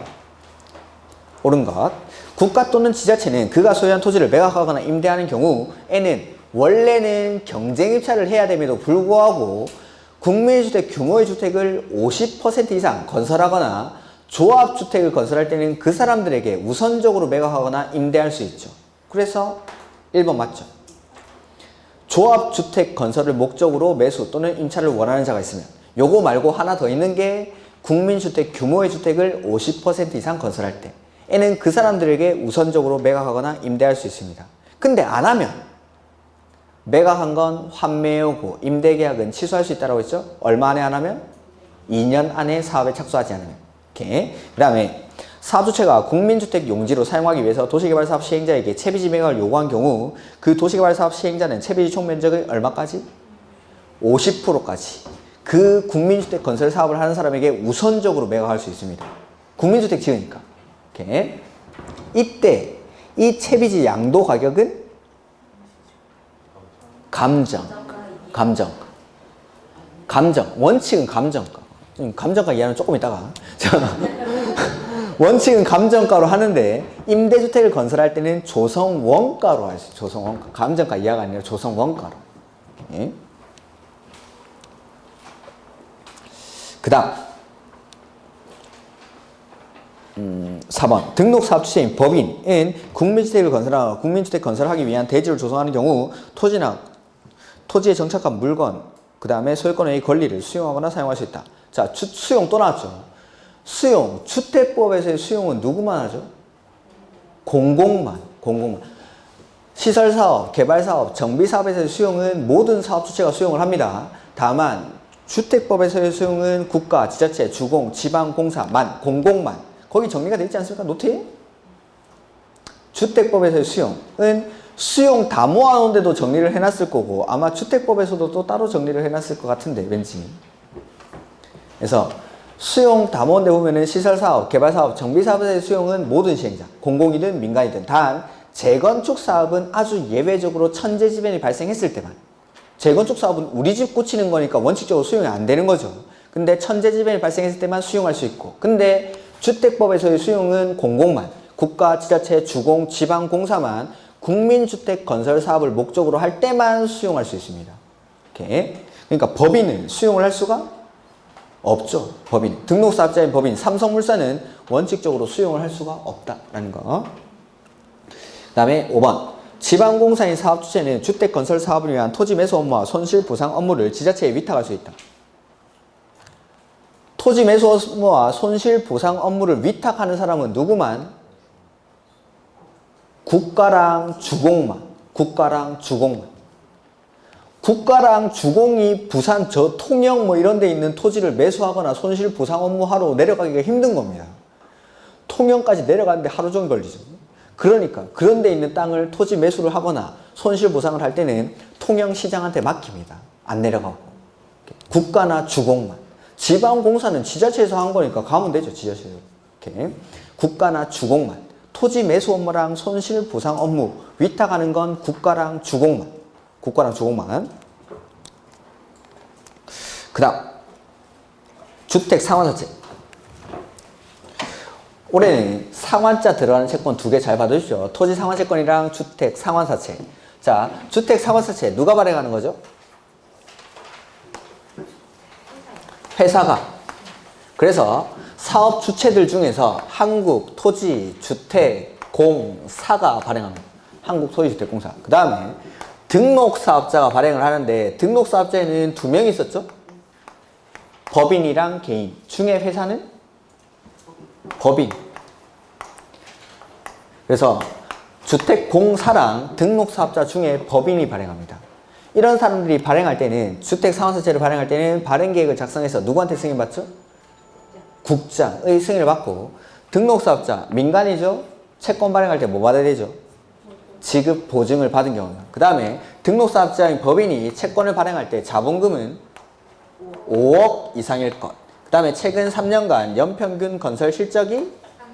옳은 것. 국가 또는 지자체는 그가 소유한 토지를 매각하거나 임대하는 경우에는 원래는 경쟁입찰을 해야 됨에도 불구하고 국민주택 규모의 주택을 50% 이상 건설하거나 조합주택을 건설할 때는 그 사람들에게 우선적으로 매각하거나 임대할 수 있죠. 그래서 1번 맞죠. 조합주택 건설을 목적으로 매수 또는 임차를 원하는 자가 있으면, 요거 말고 하나 더 있는 게 국민주택 규모의 주택을 50% 이상 건설할 때 에는 그 사람들에게 우선적으로 매각하거나 임대할 수 있습니다. 근데 안 하면 매각한 건 환매하고 임대계약은 취소할 수 있다고 했죠. 얼마 안에 안 하면? 2년 안에 사업에 착수하지 않으면. 이렇게. 그 다음에 사업주체가 국민주택 용지로 사용하기 위해서 도시개발사업 시행자에게 채비지 매각을 요구한 경우 그 도시개발사업 시행자는 채비지 총 면적의 얼마까지? 50%까지 그 국민주택 건설 사업을 하는 사람에게 우선적으로 매각할 수 있습니다. 국민주택 지으니까. 이렇게. 이때 이 채비지 양도 가격은 감정. 원칙은 감정가. 감정가 이해는 조금 있다가. 원칙은 감정가로 하는데 임대주택을 건설할 때는 조성원가로 할 수 있어요. 조성원가. 감정가 이하가 아니라 조성원가로. 예? 그 다음 4번 등록사업 주체인 법인은 국민주택을 건설하거나 국민주택 건설하기 위한 대지를 조성하는 경우 토지에 정착한 물건 그 다음에 소유권의 권리를 수용하거나 사용할 수 있다. 자, 수용 또 나왔죠. 수용, 주택법에서의 수용은 누구만 하죠? 공공만. 시설사업, 개발사업, 정비사업에서의 수용은 모든 사업 주체가 수용을 합니다. 다만 주택법에서의 수용은 국가, 지자체, 주공, 지방공사만, 공공만. 거기 정리가 되어 있지 않습니까? 노트에? 주택법에서의 수용은 수용 다 모아놓은데도 정리를 해놨을 거고 아마 주택법에서도 또 따로 정리를 해놨을 것 같은데 왠지. 그래서 수용 다 모은데 보면은 시설사업, 개발사업, 정비사업에서의 수용은 모든 시행자, 공공이든 민간이든. 단 재건축 사업은 아주 예외적으로 천재지변이 발생했을 때만. 재건축 사업은 우리 집 고치는 거니까 원칙적으로 수용이 안 되는 거죠. 근데 천재지변이 발생했을 때만 수용할 수 있고, 근데 주택법에서의 수용은 공공만, 국가, 지자체, 주공, 지방공사만 국민주택 건설 사업을 목적으로 할 때만 수용할 수 있습니다. 이렇게. 그러니까 법인은 수용을 할 수가 없죠. 법인. 등록사업자인 법인 삼성물산은 원칙적으로 수용을 할 수가 없다라는 거. 그 다음에 5번. 지방공사인 사업주체는 주택건설 사업을 위한 토지 매수 업무와 손실보상 업무를 지자체에 위탁할 수 있다. 토지 매수 업무와 손실보상 업무를 위탁하는 사람은 누구만? 국가랑 주공만. 국가랑 주공이 부산 저 통영 뭐 이런 데 있는 토지를 매수하거나 손실보상 업무하러 내려가기가 힘든 겁니다. 통영까지 내려가는데 하루 종일 걸리죠. 그러니까 그런 데 있는 땅을 토지 매수를 하거나 손실보상을 할 때는 통영시장한테 맡깁니다. 안 내려가고. 국가나 주공만. 지방공사는 지자체에서 한 거니까 가면 되죠. 지자체에서. 이렇게. 국가나 주공만. 토지 매수 업무랑 손실보상 업무 위탁하는 건 국가랑 주공만. 그 다음 주택 상환사채. 올해는 상환자 들어가는 채권 2개 잘 봐두십시오. 토지 상환채권이랑 주택 상환사채. 자, 주택 상환사채 누가 발행하는 거죠? 회사가. 그래서 사업 주체들 중에서 한국토지주택공사가 발행합니다. 한국토지주택공사. 그 다음에 등록사업자가 발행을 하는데 등록사업자에는 2명이 있었죠? 법인이랑 개인. 중에 회사는? 법인. 그래서 주택공사랑 등록사업자 중에 법인이 발행합니다. 이런 사람들이 발행할 때는 주택상환사채를 발행할 때는 발행계획을 작성해서 누구한테 승인받죠? 국장의 승인을 받고 등록사업자 민간이죠? 채권 발행할 때 뭐 받아야 되죠? 지급 보증을 받은 경우입니다. 그 다음에 등록사업자인 법인이 채권을 발행할 때 자본금은 5억 이상일 것. 그 다음에 최근 3년간 연평균 건설 실적이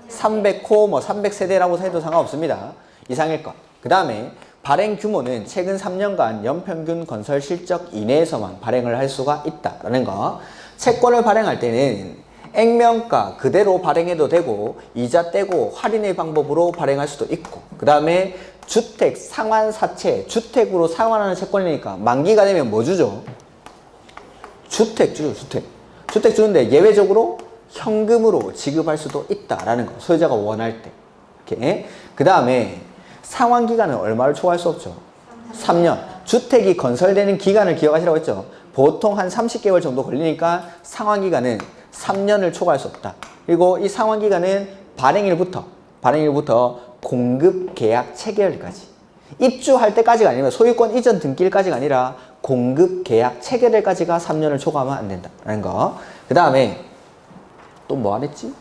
300호, 300세대라고 해도 상관없습니다. 이상일 것. 그 다음에 발행 규모는 최근 3년간 연평균 건설 실적 이내에서만 발행을 할 수가 있다라는 거. 채권을 발행할 때는 액면가 그대로 발행해도 되고 이자 떼고 할인의 방법으로 발행할 수도 있고, 그 다음에 주택 상환사채, 주택으로 상환하는 채권이니까 만기가 되면 뭐 주죠? 주택 주죠. 주택 주는데 예외적으로 현금으로 지급할 수도 있다라는 거. 소유자가 원할 때. 이렇게. 그 다음에 상환기간은 얼마를 초과할 수 없죠? 3년. 주택이 건설되는 기간을 기억하시라고 했죠? 보통 한 30개월 정도 걸리니까 상환기간은 3년을 초과할 수 없다. 그리고 이 상환기간은 발행일부터 공급계약 체결일까지. 입주할 때까지가 아니면 소유권 이전 등기일까지가 아니라 공급계약 체결일까지가 3년을 초과하면 안 된다는 거. 그 다음에 또 뭐 안 했지?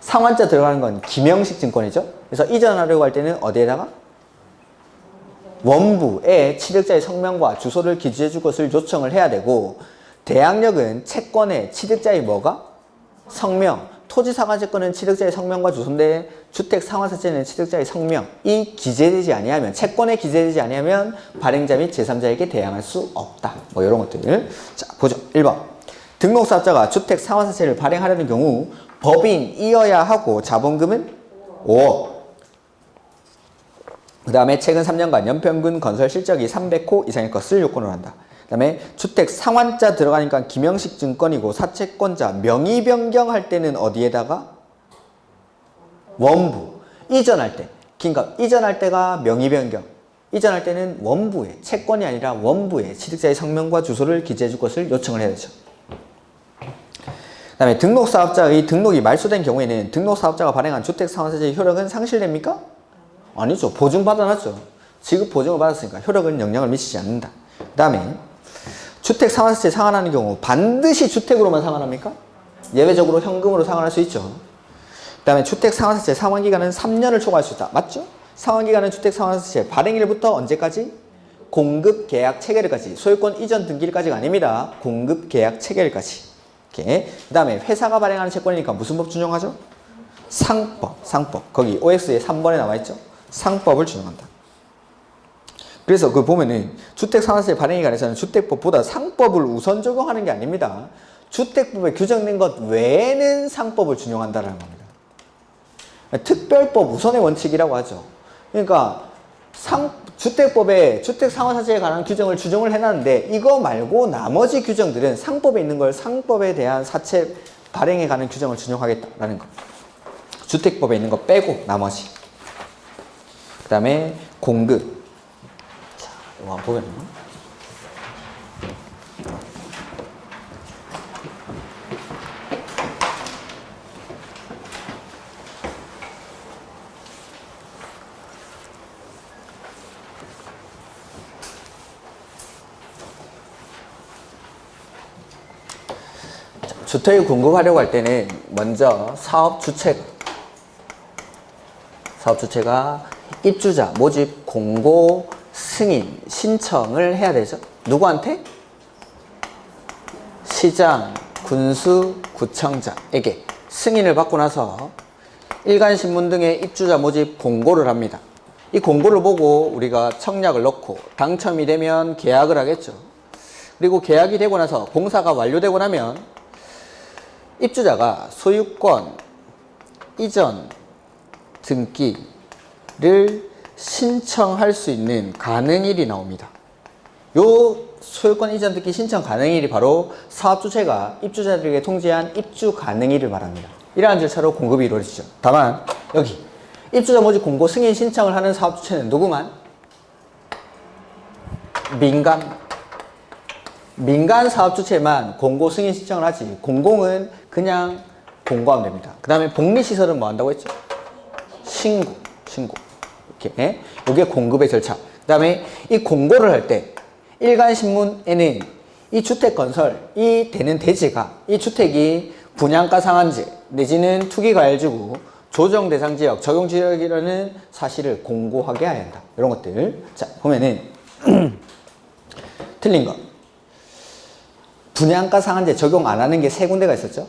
상환자 들어가는 건 김영식 증권이죠. 그래서 이전하려고 할 때는 어디에다가? 원부에 취득자의 성명과 주소를 기재해 줄 것을 요청을 해야 되고, 대항력은 채권의 취득자의 뭐가? 성명. 토지상환채권은 취득자의 성명과 주소인데 주택상환사채는 취득자의 성명이 기재되지 아니하면, 채권에 기재되지 아니하면 발행자 및 제3자에게 대항할 수 없다. 뭐 이런 것들. 자, 보죠. 1번. 등록사업자가 주택상환사채를 발행하려는 경우 법인이어야 하고 자본금은 5억. 그 다음에 최근 3년간 연평균 건설 실적이 300호 이상일 것을 요건으로 한다. 그 다음에 주택 상환자 들어가니까 김영식 증권이고 사채권자 명의 변경할 때는 어디에다가? 원부. 이전할 때. 그러니까 이전할 때가 명의 변경. 이전할 때는 원부에, 채권이 아니라 원부에 취득자의 성명과 주소를 기재해 줄 것을 요청을 해야 되죠. 그 다음에 등록사업자의 등록이 말소된 경우에는 등록사업자가 발행한 주택상환사재의 효력은 상실됩니까? 아니죠. 보증받아놨죠. 지급 보증을 받았으니까 효력은 영향을 미치지 않는다. 그 다음에 주택상환사채 상환하는 경우 반드시 주택으로만 상환합니까? 예외적으로 현금으로 상환할 수 있죠. 그 다음에 주택상환사채 상환기간은 3년을 초과할 수 있다. 맞죠? 상환기간은 주택상환사채 발행일부터 언제까지? 공급계약 체결일까지. 소유권 이전 등기일까지가 아닙니다. 공급계약 체결일까지. 이렇게. 그 다음에 회사가 발행하는 채권이니까 무슨 법 준용하죠? 상법. 거기 OX에 3번에 나와있죠? 상법을 준용한다. 그래서 그 보면은 주택상환세 발행기간에서는 주택법보다 상법을 우선 적용하는 게 아닙니다. 주택법에 규정된 것 외에는 상법을 준용한다라는 겁니다. 특별법 우선의 원칙이라고 하죠. 그러니까 주택법에 주택상환사채에 관한 규정을 주정을 해놨는데 이거 말고 나머지 규정들은 상법에 있는 걸 상법에 대한 사채 발행에 관한 규정을 준용하겠다라는 거. 주택법에 있는 거 빼고 나머지. 그 다음에 공급. 자, 이거 한번 보면. 주택을 공급하려고 할 때는 먼저 사업주체가 입주자 모집 공고 승인 신청을 해야 되죠. 누구한테? 시장, 군수, 구청장에게 승인을 받고 나서 일간신문 등의 입주자 모집 공고를 합니다. 이 공고를 보고 우리가 청약을 넣고 당첨이 되면 계약을 하겠죠. 그리고 계약이 되고 나서 공사가 완료되고 나면 입주자가 소유권 이전 등기를 신청할 수 있는 가능일이 나옵니다. 요 소유권 이전 등기 신청 가능일이 바로 사업주체가 입주자들에게 통지한 입주 가능일을 말합니다. 이러한 절차로 공급이 이루어지죠. 다만 여기 입주자 모집 공고 승인 신청을 하는 사업주체는 누구만? 민간 사업주체만 공고 승인 신청을 하지 공공은 그냥 공고하면 됩니다. 그 다음에 복리시설은 뭐 한다고 했죠? 신고. 이렇게. 이게 공급의 절차. 그 다음에 이 공고를 할 때 일간신문에는 이 주택건설, 이 되는 대지가 이 주택이 분양가 상한제 내지는 투기과열지구 조정대상지역, 적용지역이라는 사실을 공고하게 해야 한다. 이런 것들. 자, 보면은 틀린 거. 분양가 상한제 적용 안 하는 게 세 군데가 있었죠.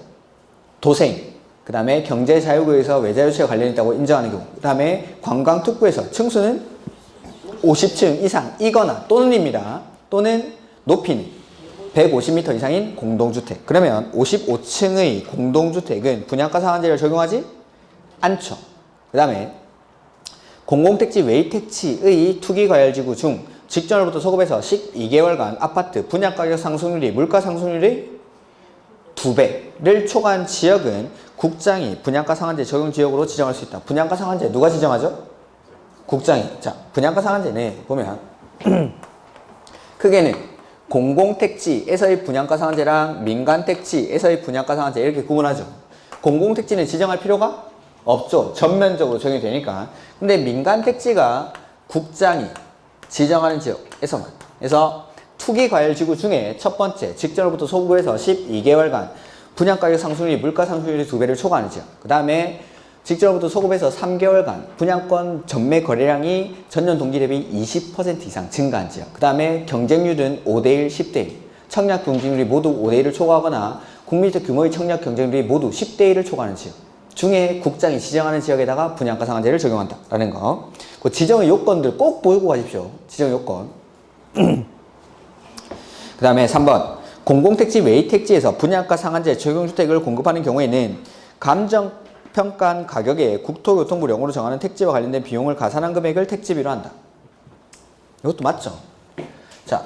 도생, 그 다음에 경제자유구에서 외자유치와 관련 있다고 인정하는 경우, 그 다음에 관광특구에서 층수는 50층 이상이거나 또는입니다. 또는 높이는 150m 이상인 공동주택. 그러면 55층의 공동주택은 분양가 상한제를 적용하지 않죠. 그 다음에 공공택지 외택지의 투기과열지구 중 직전으로부터 소급해서 12개월간 아파트 분양가격 상승률이 물가 상승률의 2배를 초과한 지역은 국장이 분양가 상한제 적용 지역으로 지정할 수 있다. 분양가 상한제 누가 지정하죠? 국장이. 자, 분양가 상한제는 보면 크게는 공공택지에서의 분양가 상한제랑 민간택지에서의 분양가 상한제 이렇게 구분하죠. 공공택지는 지정할 필요가 없죠. 전면적으로 적용이 되니까. 근데 민간택지가 국장이 지정하는 지역에서만. 그래서 투기과열지구 중에 첫 번째 직전으로부터 소급해서 12개월간 분양가격 상승률이 물가 상승률이 2배를 초과하는 지역. 그 다음에 직전으로부터 소급해서 3개월간 분양권 전매 거래량이 전년 동기 대비 20% 이상 증가한 지역. 그 다음에 경쟁률은 5대1, 10대1. 청약 경쟁률이 모두 5대1을 초과하거나 국민적 규모의 청약 경쟁률이 모두 10대1을 초과하는 지역 중에 국장이 지정하는 지역에다가 분양가 상한제를 적용한다라는 거. 그 지정의 요건들 꼭 보고 가십시오. 지정 요건. 그 다음에 3번 공공택지 외의 택지에서 분양가 상한제 적용주택을 공급하는 경우에는 감정평가한 가격에 국토교통부 령으로 정하는 택지와 관련된 비용을 가산한 금액을 택지비로 한다. 이것도 맞죠? 자,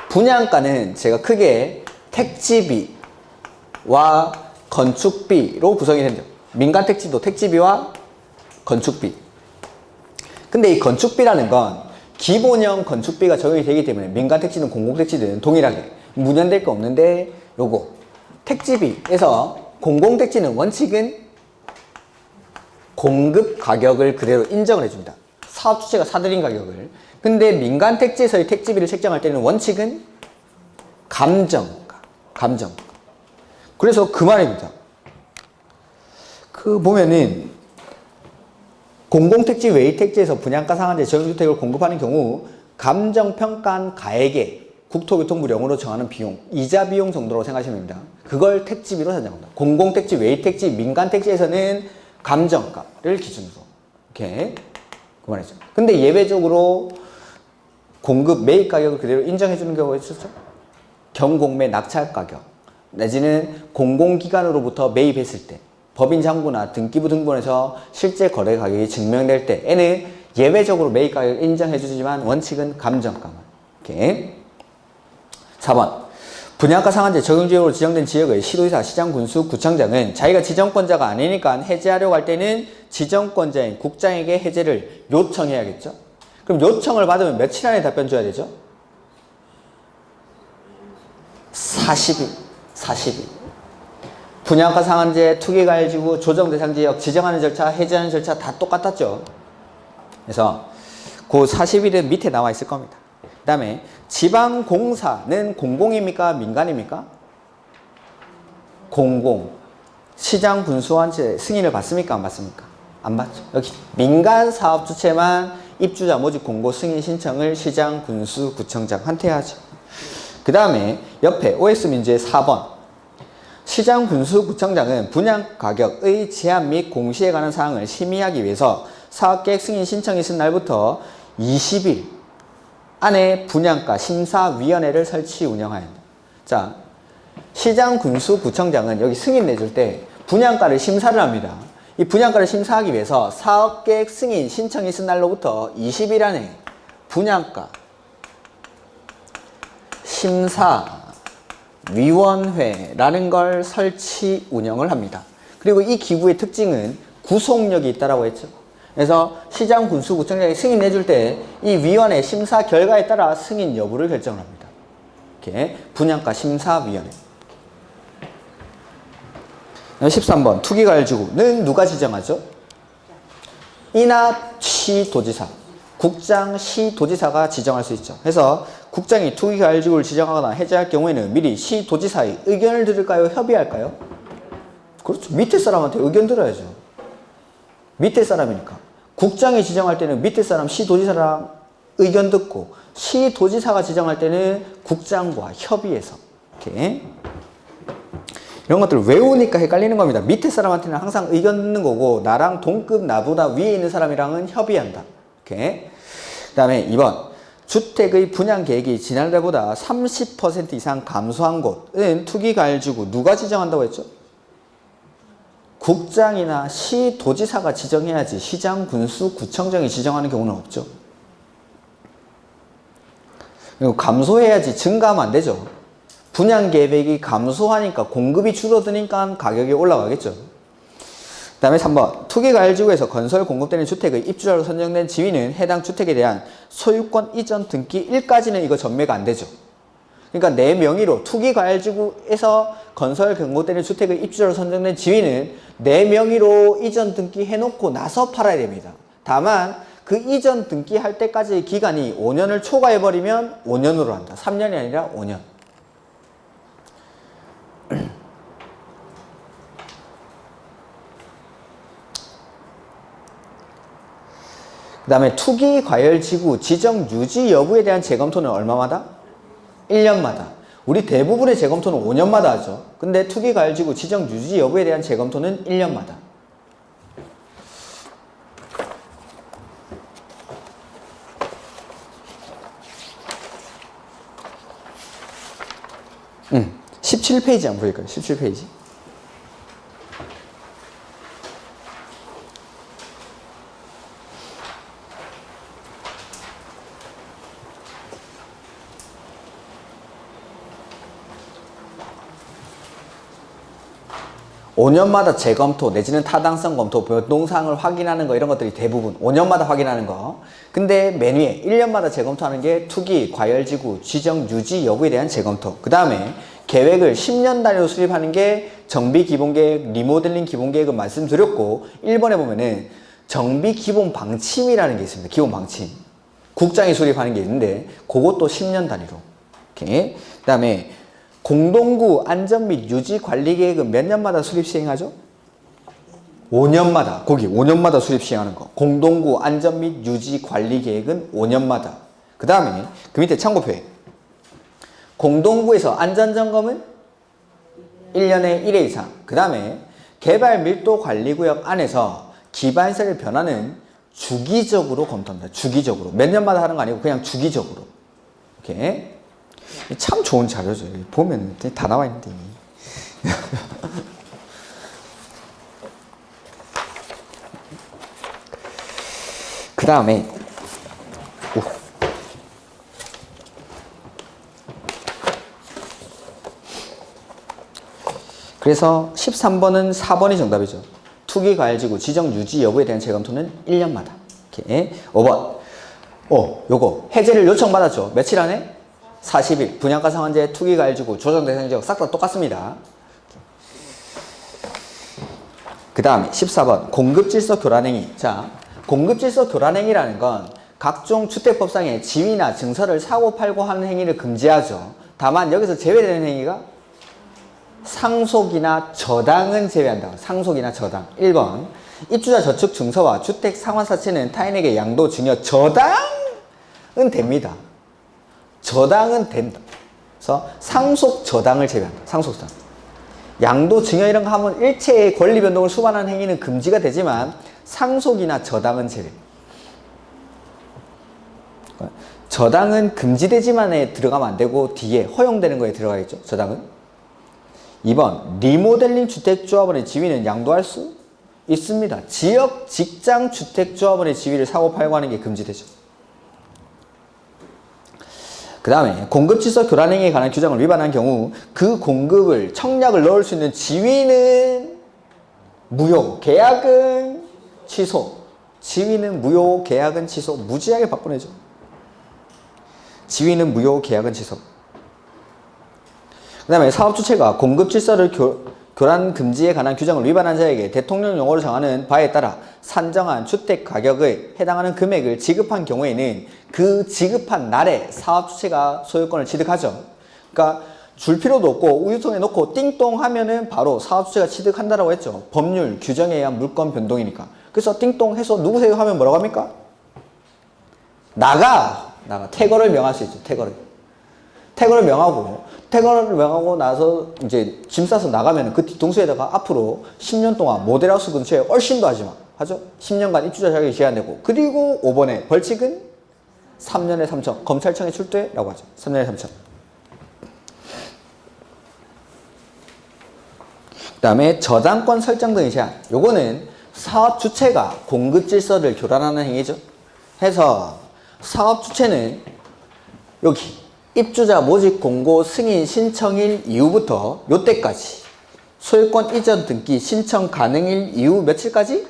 분양가는 제가 크게 택지비와 건축비로 구성이 된대요. 민간 택지도 택지비와 건축비. 근데 이 건축비라는 건 기본형 건축비가 적용이 되기 때문에 민간 택지든 공공 택지든 동일하게 문연될 거 없는데, 요거 택지비에서 공공 택지는 원칙은 공급 가격을 그대로 인정을 해줍니다. 사업 주체가 사들인 가격을. 근데 민간 택지에서의 택지비를 책정할 때는 원칙은 감정가. 그래서 그 말입니다. 그 보면은 공공택지 외의 택지에서 분양가 상한제 정유주택을 공급하는 경우 감정평가한 가액에 국토교통부 령으로 정하는 비용, 이자 비용 정도라고 생각하시면 됩니다. 그걸 택지비로 산정합니다. 공공택지 외의 택지, 민간 택지에서는 감정가를 기준으로. 이렇게 그만했죠. 근데 예외적으로 공급 매입 가격을 그대로 인정해주는 경우가 있었죠. 경공매 낙찰 가격 내지는 공공기관으로부터 매입했을 때 법인 장부나 등기부 등본에서 실제 거래 가격이 증명될 때에는 예외적으로 매입 가격을 인정해주지만 원칙은 감정가만. 이렇게. 4번 분양가 상한제 적용지역으로 지정된 지역의 시도지사, 시장, 군수, 구청장은 자기가 지정권자가 아니니까 해제하려고 할 때는 지정권자인 국장에게 해제를 요청해야겠죠. 그럼 요청을 받으면 며칠 안에 답변 줘야 되죠? 40일. 분양가 상한제, 투기과열지구, 조정대상지역, 지정하는 절차, 해제하는 절차 다 똑같았죠. 그래서 그 40일은 밑에 나와 있을 겁니다. 그 다음에 지방공사는 공공입니까? 민간입니까? 공공. 시장 군수한테 승인을 받습니까? 안 받습니까? 안 받죠. 여기 민간 사업 주체만 입주자 모집 공고 승인 신청을 시장 군수 구청장한테 하죠. 그 다음에 옆에 OX 민주의 4번 시장 군수 구청장은 분양 가격의 제한 및 공시에 관한 사항을 심의하기 위해서 사업계획 승인 신청이 있은 날부터 20일 안에 분양가 심사위원회를 설치 운영하야 한다. 자, 시장 군수 구청장은 여기 승인 내줄 때 분양가를 심사를 합니다. 이 분양가를 심사하기 위해서 사업계획 승인 신청이 있은 날로부터 20일 안에 분양가 심사위원회라는 걸 설치 운영을 합니다. 그리고 이 기구의 특징은 구속력이 있다고 했죠. 그래서 시장 군수구청장이 승인 내줄 때 이 위원회 심사 결과에 따라 승인 여부를 결정을 합니다. 이렇게 분양가 심사위원회. 13번 투기과열지구는 누가 지정하죠? 이나 시도지사, 국장, 시도지사가 지정할 수 있죠. 그래서 국장이 투기과열지구를 지정하거나 해제할 경우에는 미리 시도지사의 의견을 들을까요? 협의할까요? 그렇죠. 밑에 사람한테 의견 들어야죠. 밑에 사람이니까. 국장이 지정할 때는 밑에 사람 시도지사랑 의견 듣고, 시도지사가 지정할 때는 국장과 협의해서 이렇게. 이런 것들을 외우니까 헷갈리는 겁니다. 밑에 사람한테는 항상 의견 듣는 거고 나랑 동급 나보다 위에 있는 사람이랑은 협의한다. 이렇게. 그 다음에 2번 주택의 분양 계획이 지난달보다 30% 이상 감소한 곳은 투기과열지구 누가 지정한다고 했죠? 국장이나 시도지사가 지정해야지 시장, 군수, 구청장이 지정하는 경우는 없죠. 그리고 감소해야지 증가하면 안 되죠. 분양 계획이 감소하니까 공급이 줄어드니까 가격이 올라가겠죠. 그 다음에 3번 투기과열지구에서 건설 공급되는 주택의 입주자로 선정된 지위는 해당 주택에 대한 소유권 이전 등기 1까지는 이거 전매가 안 되죠. 그러니까 내 명의로 투기과열지구에서 건설 공급되는 주택의 입주자로 선정된 지위는 내 명의로 이전 등기 해놓고 나서 팔아야 됩니다. 다만 그 이전 등기할 때까지의 기간이 5년을 초과해버리면 5년으로 한다. 3년이 아니라 5년. 그 다음에 투기과열지구 지정 유지 여부에 대한 재검토는 얼마마다? 1년마다. 우리 대부분의 재검토는 5년마다 하죠. 근데 투기과열지구 지정 유지 여부에 대한 재검토는 1년마다. 응. 17페이지 한번 보일까요? 17페이지. 5년마다 재검토 내지는 타당성 검토, 변동사항을 확인하는 거 이런 것들이 대부분 5년마다 확인하는 거. 근데 맨 위에 1년마다 재검토하는 게 투기, 과열지구, 지정, 유지 여부에 대한 재검토. 그 다음에 계획을 10년 단위로 수립하는 게 정비 기본계획, 리모델링 기본계획을 말씀드렸고 1번에 보면은 정비 기본 방침이라는 게 있습니다. 기본 방침. 국장이 수립하는 게 있는데 그것도 10년 단위로. 오케이. 그 다음에 공동구 안전 및 유지 관리 계획은 몇 년마다 수립 시행하죠? 5년마다. 거기 5년마다 수립 시행하는 거. 공동구 안전 및 유지 관리 계획은 5년마다. 그 다음에 그 밑에 참고표에 공동구에서 안전점검은 1년에 1회 이상. 그 다음에 개발 밀도 관리구역 안에서 기반시설 변화는 주기적으로 검토합니다. 주기적으로. 몇 년마다 하는 거 아니고 그냥 주기적으로. 이렇게. 참 좋은 자료죠. 보면 다 나와 있는데. 그 다음에 그래서 13번은 4번이 정답이죠. 투기 과열지구 지정 유지 여부에 대한 재검토는 1년마다. 이렇게. 5번. 요거 해제를 요청받았죠. 며칠 안에? 40일. 분양가 상한제, 투기 과열지구, 조정 대상 지역 싹 다 똑같습니다. 그 다음에 14번 공급질서 교란행위. 자, 공급질서 교란행위라는 건 각종 주택법상의 지위나 증서를 사고 팔고 하는 행위를 금지하죠. 다만 여기서 제외되는 행위가 상속이나 저당은 제외한다. 상속이나 저당. 1번 입주자 저축 증서와 주택 상환 사채는 타인에게 양도 증여 저당은 됩니다. 저당은 된다. 그래서 상속 저당을 제외한다. 상속 저당. 양도 증여 이런 거 하면 일체의 권리 변동을 수반하는 행위는 금지가 되지만 상속이나 저당은 제외. 저당은 금지되지만에 들어가면 안 되고 뒤에 허용되는 거에 들어가겠죠. 저당은. 2번 리모델링 주택조합원의 지위는 양도할 수 있습니다. 지역 직장 주택조합원의 지위를 사고 팔고 하는 게 금지되죠. 그 다음에 공급질서 교란행위에 관한 규정을 위반한 경우 그 공급을 청약을 넣을 수 있는 지위는 무효, 계약은 취소. 지위는 무효, 계약은 취소. 무지하게 바꾸내죠. 지위는 무효, 계약은 취소. 그 다음에 사업주체가 공급질서를 교란 금지에 관한 규정을 위반한 자에게 대통령 용어로 정하는 바에 따라 산정한 주택 가격에 해당하는 금액을 지급한 경우에는 그 지급한 날에 사업주체가 소유권을 취득하죠. 그러니까 줄 필요도 없고 우유통에 넣고 띵동 하면은 바로 사업주체가 취득한다라고 했죠. 법률 규정에 의한 물권 변동이니까. 그래서 띵동 해서 누구세요 하면 뭐라고 합니까? 나가. 퇴거를 명할 수 있죠. 퇴거를 명하고 나서 이제 짐 싸서 나가면 그 뒤통수에다가 앞으로 10년 동안 모델하우스 근처에 얼씬도 하지 마. 하죠? 10년간 입주자 자격이 제한되고. 그리고 5번에 벌칙은 3년에 3천. 검찰청에 출두해라고 하죠. 3년에 3천. 그 다음에 저당권 설정 등의 제한. 요거는 사업 주체가 공급 질서를 교란하는 행위죠. 해서 사업 주체는 여기 입주자 모집 공고 승인 신청일 이후부터 요때까지 소유권 이전 등기 신청 가능일 이후 며칠까지?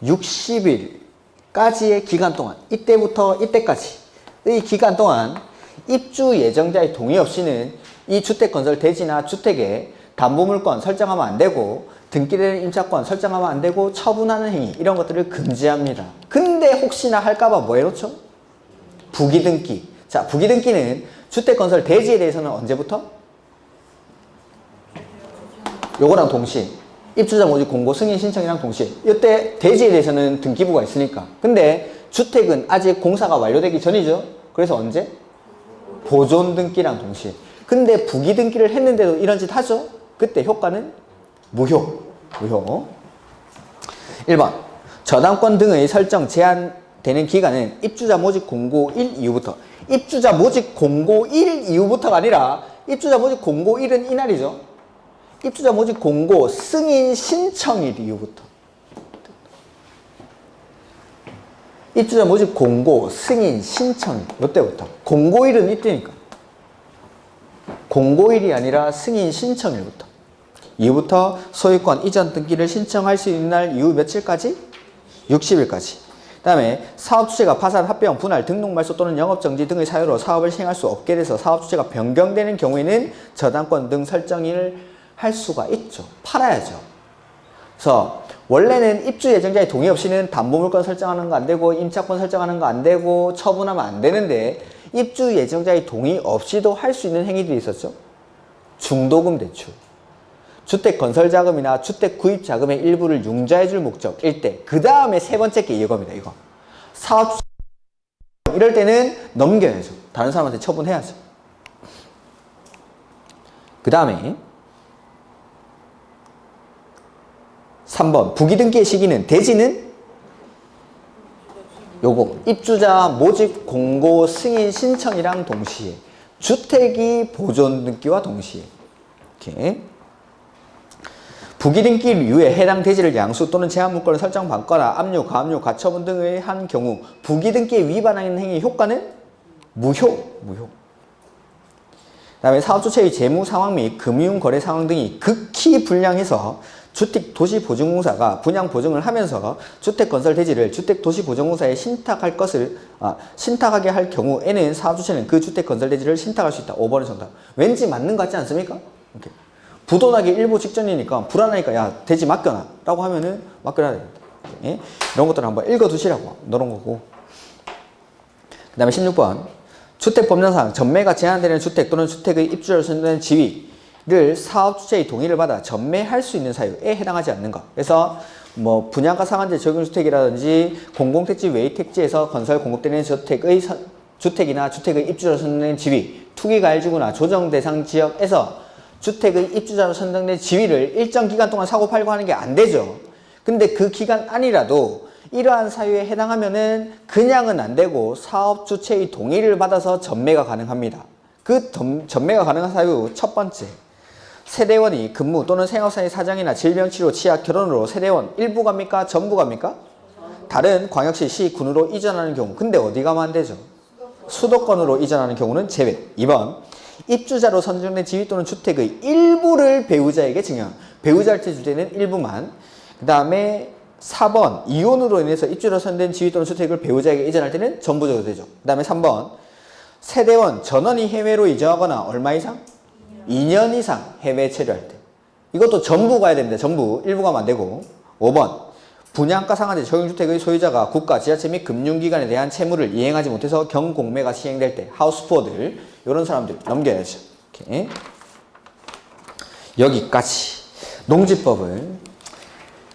60일까지의 기간 동안 이때부터 이때까지의 기간 동안 입주 예정자의 동의 없이는 이 주택건설 대지나 주택에 담보물권 설정하면 안 되고 등기되는 임차권 설정하면 안 되고 처분하는 행위 이런 것들을 금지합니다. 근데 혹시나 할까봐 뭐 해놓죠? 부기등기. 자, 부기등기는 주택건설 대지에 대해서는 언제부터? 요거랑 동시에 입주자 모집 공고 승인 신청이랑 동시에 이때 대지에 대해서는 등기부가 있으니까. 근데 주택은 아직 공사가 완료되기 전이죠. 그래서 언제? 보존 등기랑 동시에. 근데 부기등기를 했는데도 이런 짓 하죠? 그때 효과는 무효. 1번 저당권 등의 설정 제한되는 기간은 입주자 모집 공고 1 이후부터. 입주자 모집 공고 1 이후부터가 아니라 입주자 모집 공고 1은 이날이죠. 입주자 모집 공고 승인 신청일 이후부터. 입주자 모집 공고 승인 신청일 이때부터. 공고일은 이때니까. 공고일이 아니라 승인 신청일부터. 이후부터 소유권 이전 등기를 신청할 수 있는 날 이후 며칠까지? 60일까지. 그 다음에 사업주체가 파산, 합병, 분할, 등록 말소 또는 영업정지 등의 사유로 사업을 시행할 수 없게 돼서 사업주체가 변경되는 경우에는 저당권 등 설정을 할 수가 있죠. 팔아야죠. 그래서 원래는 입주 예정자의 동의 없이는 담보물권 설정하는 거 안 되고 임차권 설정하는 거 안 되고 처분하면 안 되는데 입주 예정자의 동의 없이도 할 수 있는 행위들이 있었죠. 중도금 대출, 주택 건설 자금이나 주택 구입 자금의 일부를 융자해 줄 목적일 때, 그 다음에 세 번째 게 이겁니다. 이거 사업 이럴 때는 넘겨야죠. 다른 사람한테 처분해야죠. 그 다음에 3번 부기등기의 시기는 대지는 요거 입주자 모집 공고 승인 신청이랑 동시에 주택이 보존 등기와 동시에 이렇게 부기등기 이후에 해당 대지를 양수 또는 제한 물건을 설정받거나 압류, 가압류, 가처분 등을 한 경우 부기등기에 위반하는 행위의 효과는 무효. 그 다음에 사업주체의 재무 상황 및 금융거래 상황 등이 극히 불량해서 주택도시보증공사가 분양 보증을 하면서 주택건설 대지를 주택도시보증공사에 신탁하게 할 경우에는 사업주체는 그 주택건설 대지를 신탁할 수 있다. 5번의 정답. 왠지 맞는 것 같지 않습니까? 이렇게. 부도나기 일보 직전이니까 불안하니까 야 대지 맡겨놔 라고 하면은 맡겨놔야 됩니다. 예? 이런 것들을 한번 읽어두시라고 넣은 거고. 그 다음에 16번 주택법령상 전매가 제한되는 주택 또는 주택의 입주자로 선정된 지위를 사업주체의 동의를 받아 전매할 수 있는 사유에 해당하지 않는 것. 그래서 뭐 분양가 상한제 적용주택이라든지 공공택지 외택지에서 건설 공급되는 주택이나 주택의 입주자로 선정된 지위, 투기가해지구나 조정 대상 지역에서 주택의 입주자로 선정된 지위를 일정 기간 동안 사고 팔고 하는 게 안 되죠. 근데 그 기간 안이라도 이러한 사유에 해당하면은 그냥은 안 되고 사업 주체의 동의를 받아서 전매가 가능합니다. 그 전매가 가능한 사유 첫 번째, 세대원이 근무 또는 생업상의 사정이나 질병치료, 취약, 결혼으로 세대원 일부 갑니까? 전부 갑니까? 다른 광역시, 시, 군으로 이전하는 경우. 근데 어디 가면 안 되죠? 수도권으로 이전하는 경우는 제외. 2번 입주자로 선정된 지위 또는 주택의 일부를 배우자에게 증여. 배우자한테 줄 때는 일부만. 그 다음에 4번 이혼으로 인해서 입주자로 선정된 지위 또는 주택을 배우자에게 이전할 때는 전부적으로 되죠. 그 다음에 3번 세대원 전원이 해외로 이전하거나 얼마 이상? 2년 이상 해외 체류할 때. 이것도 전부 가야 됩니다. 전부. 일부 가면 안 되고. 5번 분양가 상한제 적용주택의 소유자가 국가, 지자체 및 금융기관에 대한 채무를 이행하지 못해서 경공매가 시행될 때 하우스푸어들 이런 사람들 넘겨야죠. 이렇게. 여기까지 농지법을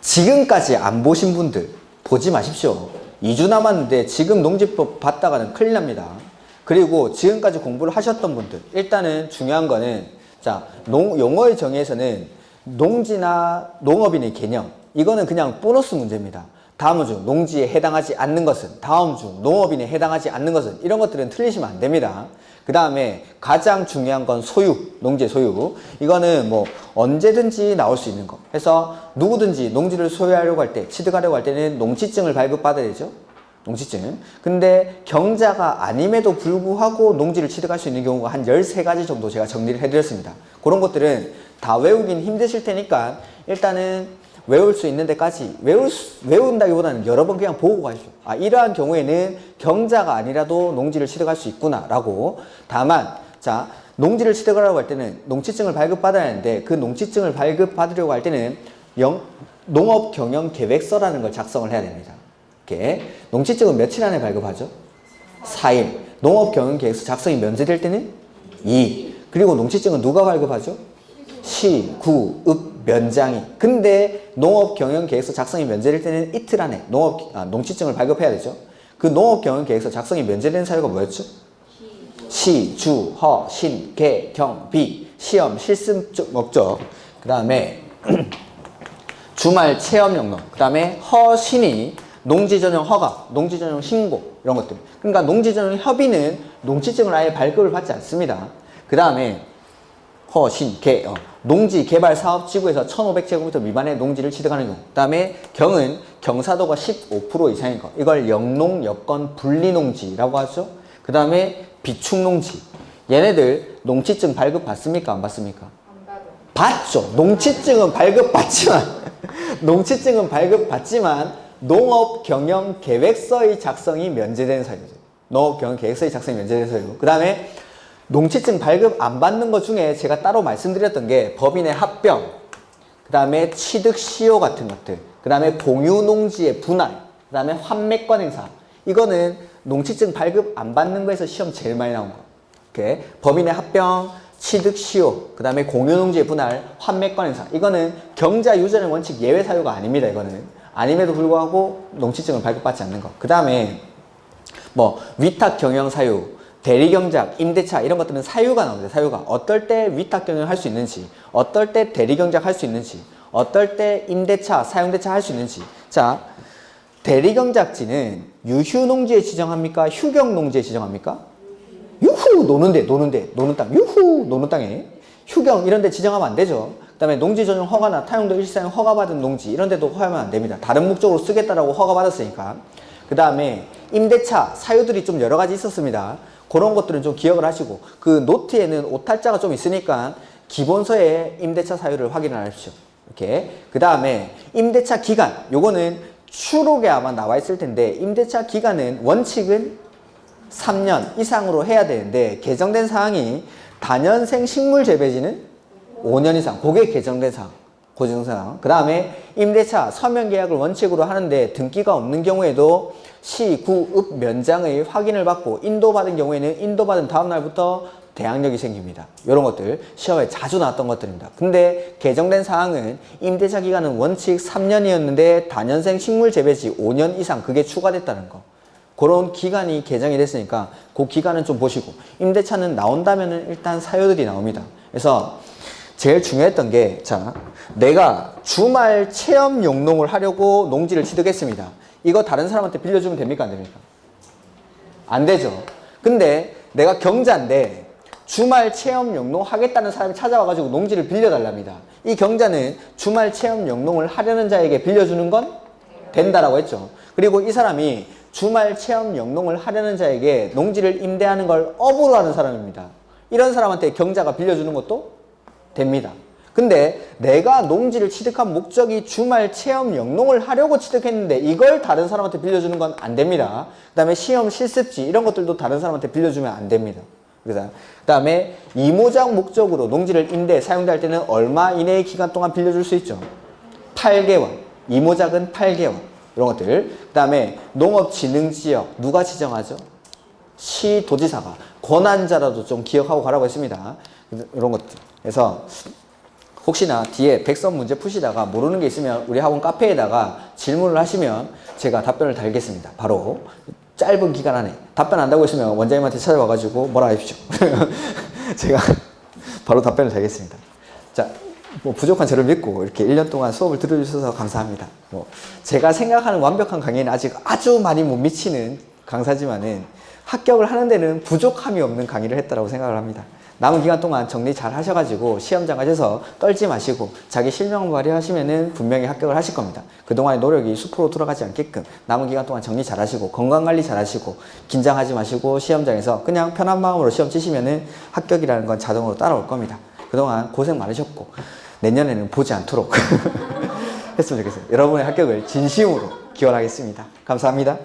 지금까지 안 보신 분들 보지 마십시오. 2주 남았는데 지금 농지법 봤다가는 큰일 납니다. 그리고 지금까지 공부를 하셨던 분들 일단은 중요한 거는 자 용어의 정의에서는 농지나 농업인의 개념 이거는 그냥 보너스 문제입니다. 다음 중 농지에 해당하지 않는 것은, 다음 중 농업인에 해당하지 않는 것은, 이런 것들은 틀리시면 안 됩니다. 그 다음에 가장 중요한 건 소유, 농지의 소유. 이거는 뭐 언제든지 나올 수 있는 거. 그래서 누구든지 농지를 소유하려고 할 때, 취득하려고 할 때는 농지증을 발급받아야 되죠. 농지증. 근데 경자가 아님에도 불구하고 농지를 취득할 수 있는 경우가 한 13가지 정도 제가 정리를 해드렸습니다. 그런 것들은 다 외우긴 힘드실 테니까 일단은 외울 수 있는 데까지 외운다기보다는 여러 번 그냥 보고 가십시오. 아, 이러한 경우에는 경자가 아니라도 농지를 취득할 수 있구나 라고. 다만 자 농지를 취득하려고 할 때는 농지증을 발급받아야 하는데 그 농지증을 발급받으려고 할 때는 농업경영계획서라는 걸 작성을 해야 됩니다. 이렇게. 농지증은 며칠 안에 발급하죠? 4일. 농업경영계획서 작성이 면제될 때는 2일. 그리고 농지증은 누가 발급하죠? 시, 구, 읍, 면장이. 근데 농업경영계획서 작성이 면제될 때는 이틀 안에 농지증을 발급해야 되죠. 그 농업경영계획서 작성이 면제된 사유가 뭐였죠? 시, 주, 허, 신, 개, 경, 비. 시험, 실습 목적. 그 다음에 주말 체험 영농. 그 다음에 허신이 농지전용 허가, 농지전용 신고 이런 것들. 그러니까 농지전용 협의는 농지증을 아예 발급을 받지 않습니다. 그 다음에 허, 신, 개, 농지 개발 사업 지구에서 1500제곱미터 미만의 농지를 취득하는 경우. 그 다음에 경은 경사도가 15% 이상인 거. 이걸 영농, 여건, 분리농지라고 하죠. 그 다음에 비축농지. 얘네들 농지증 발급 받습니까? 안 받습니까? 받죠. 농취증은 발급받지만 농취증은 발급받지만 농업경영계획서의 작성이 면제되는 사유죠. 농업경영계획서의 작성이 면제되는 사유. 그 다음에 농취증 발급 안 받는 것 중에 제가 따로 말씀드렸던 게 법인의 합병, 그 다음에 취득 시효 같은 것들, 그 다음에 공유농지의 분할, 그 다음에 환매권 행사. 이거는 농취증 발급 안 받는 거에서 시험 제일 많이 나온 거. 이렇게 법인의 합병, 취득 시효, 그 다음에 공유농지의 분할, 환매권 행사. 이거는 경자 유전의 원칙 예외 사유가 아닙니다. 이거는 아님에도 불구하고 농취증을 발급받지 않는 거. 그 다음에 뭐 위탁 경영 사유, 대리경작, 임대차 이런 것들은 사유가 나옵니다. 사유가 어떨 때 위탁 경영을 할 수 있는지, 어떨 때 대리경작 할 수 있는지, 어떨 때 임대차, 사용대차 할 수 있는지. 자, 대리경작지는 유휴농지에 지정합니까? 휴경농지에 지정합니까? 유후 노는 땅, 유후 노는 땅에 휴경 이런 데 지정하면 안 되죠. 그 다음에 농지 전용 허가나 타용도 일시사용 허가받은 농지 이런 데도 허가하면 안 됩니다. 다른 목적으로 쓰겠다라고 허가받았으니까. 그 다음에 임대차 사유들이 좀 여러 가지 있었습니다. 그런 것들은 좀 기억을 하시고, 그 노트에는 오탈자가 좀 있으니까 기본서에 임대차 사유를 확인을 하십시오. 이렇게. 그 다음에 임대차 기간, 요거는 추록에 아마 나와 있을 텐데, 임대차 기간은 원칙은 3년 이상으로 해야 되는데, 개정된 사항이 다년생 식물 재배지는 5년 이상, 그게 개정된 사항. 고정사항. 그 다음에 임대차 서면 계약을 원칙으로 하는데 등기가 없는 경우에도 시, 구, 읍 면장의 확인을 받고 인도받은 경우에는 인도받은 다음 날부터 대항력이 생깁니다. 이런 것들 시험에 자주 나왔던 것들입니다. 근데 개정된 사항은 임대차 기간은 원칙 3년이었는데 다년생 식물 재배지 5년 이상 그게 추가됐다는 거. 그런 기간이 개정이 됐으니까 그 기간은 좀 보시고, 임대차는 나온다면은 일단 사유들이 나옵니다. 그래서 제일 중요했던 게, 자, 내가 주말 체험 용농을 하려고 농지를 취득했습니다. 이거 다른 사람한테 빌려주면 됩니까? 안 됩니까? 안 되죠. 근데 내가 경자인데 주말 체험 용농 하겠다는 사람이 찾아와가지고 농지를 빌려달랍니다. 이 경자는 주말 체험 용농을 하려는 자에게 빌려주는 건 된다라고 했죠. 그리고 이 사람이 주말 체험 용농을 하려는 자에게 농지를 임대하는 걸 업으로 하는 사람입니다. 이런 사람한테 경자가 빌려주는 것도 됩니다. 근데 내가 농지를 취득한 목적이 주말 체험 영농을 하려고 취득했는데 이걸 다른 사람한테 빌려주는 건 안 됩니다. 그 다음에 시험 실습지 이런 것들도 다른 사람한테 빌려주면 안 됩니다. 그 다음에 이모작 목적으로 농지를 임대, 사용할 때는 얼마 이내의 기간 동안 빌려줄 수 있죠? 8개월. 이모작은 8개월. 이런 것들. 그 다음에 농업진흥지역 누가 지정하죠? 시도지사가. 권한자라도 좀 기억하고 가라고 했습니다. 이런 것들. 그래서 혹시나 뒤에 백선 문제 푸시다가 모르는 게 있으면 우리 학원 카페에다가 질문을 하시면 제가 답변을 달겠습니다. 바로 짧은 기간 안에. 답변 안다고 했으면 원장님한테 찾아와가지고 뭐라 하십시오. 제가 바로 답변을 달겠습니다. 자, 뭐 부족한 저를 믿고 이렇게 1년 동안 수업을 들어주셔서 감사합니다. 뭐 제가 생각하는 완벽한 강의는 아직 아주 많이 못 미치는 강사지만은 합격을 하는 데는 부족함이 없는 강의를 했다고 생각을 합니다. 남은 기간 동안 정리 잘 하셔가지고 시험장 가셔서 떨지 마시고 자기 실명 발휘하시면은 분명히 합격을 하실 겁니다. 그동안의 노력이 숲으로 돌아가지 않게끔 남은 기간 동안 정리 잘 하시고 건강관리 잘 하시고 긴장하지 마시고 시험장에서 그냥 편한 마음으로 시험 치시면은 합격이라는 건 자동으로 따라올 겁니다. 그동안 고생 많으셨고 내년에는 보지 않도록 했으면 좋겠어요. 여러분의 합격을 진심으로 기원하겠습니다. 감사합니다.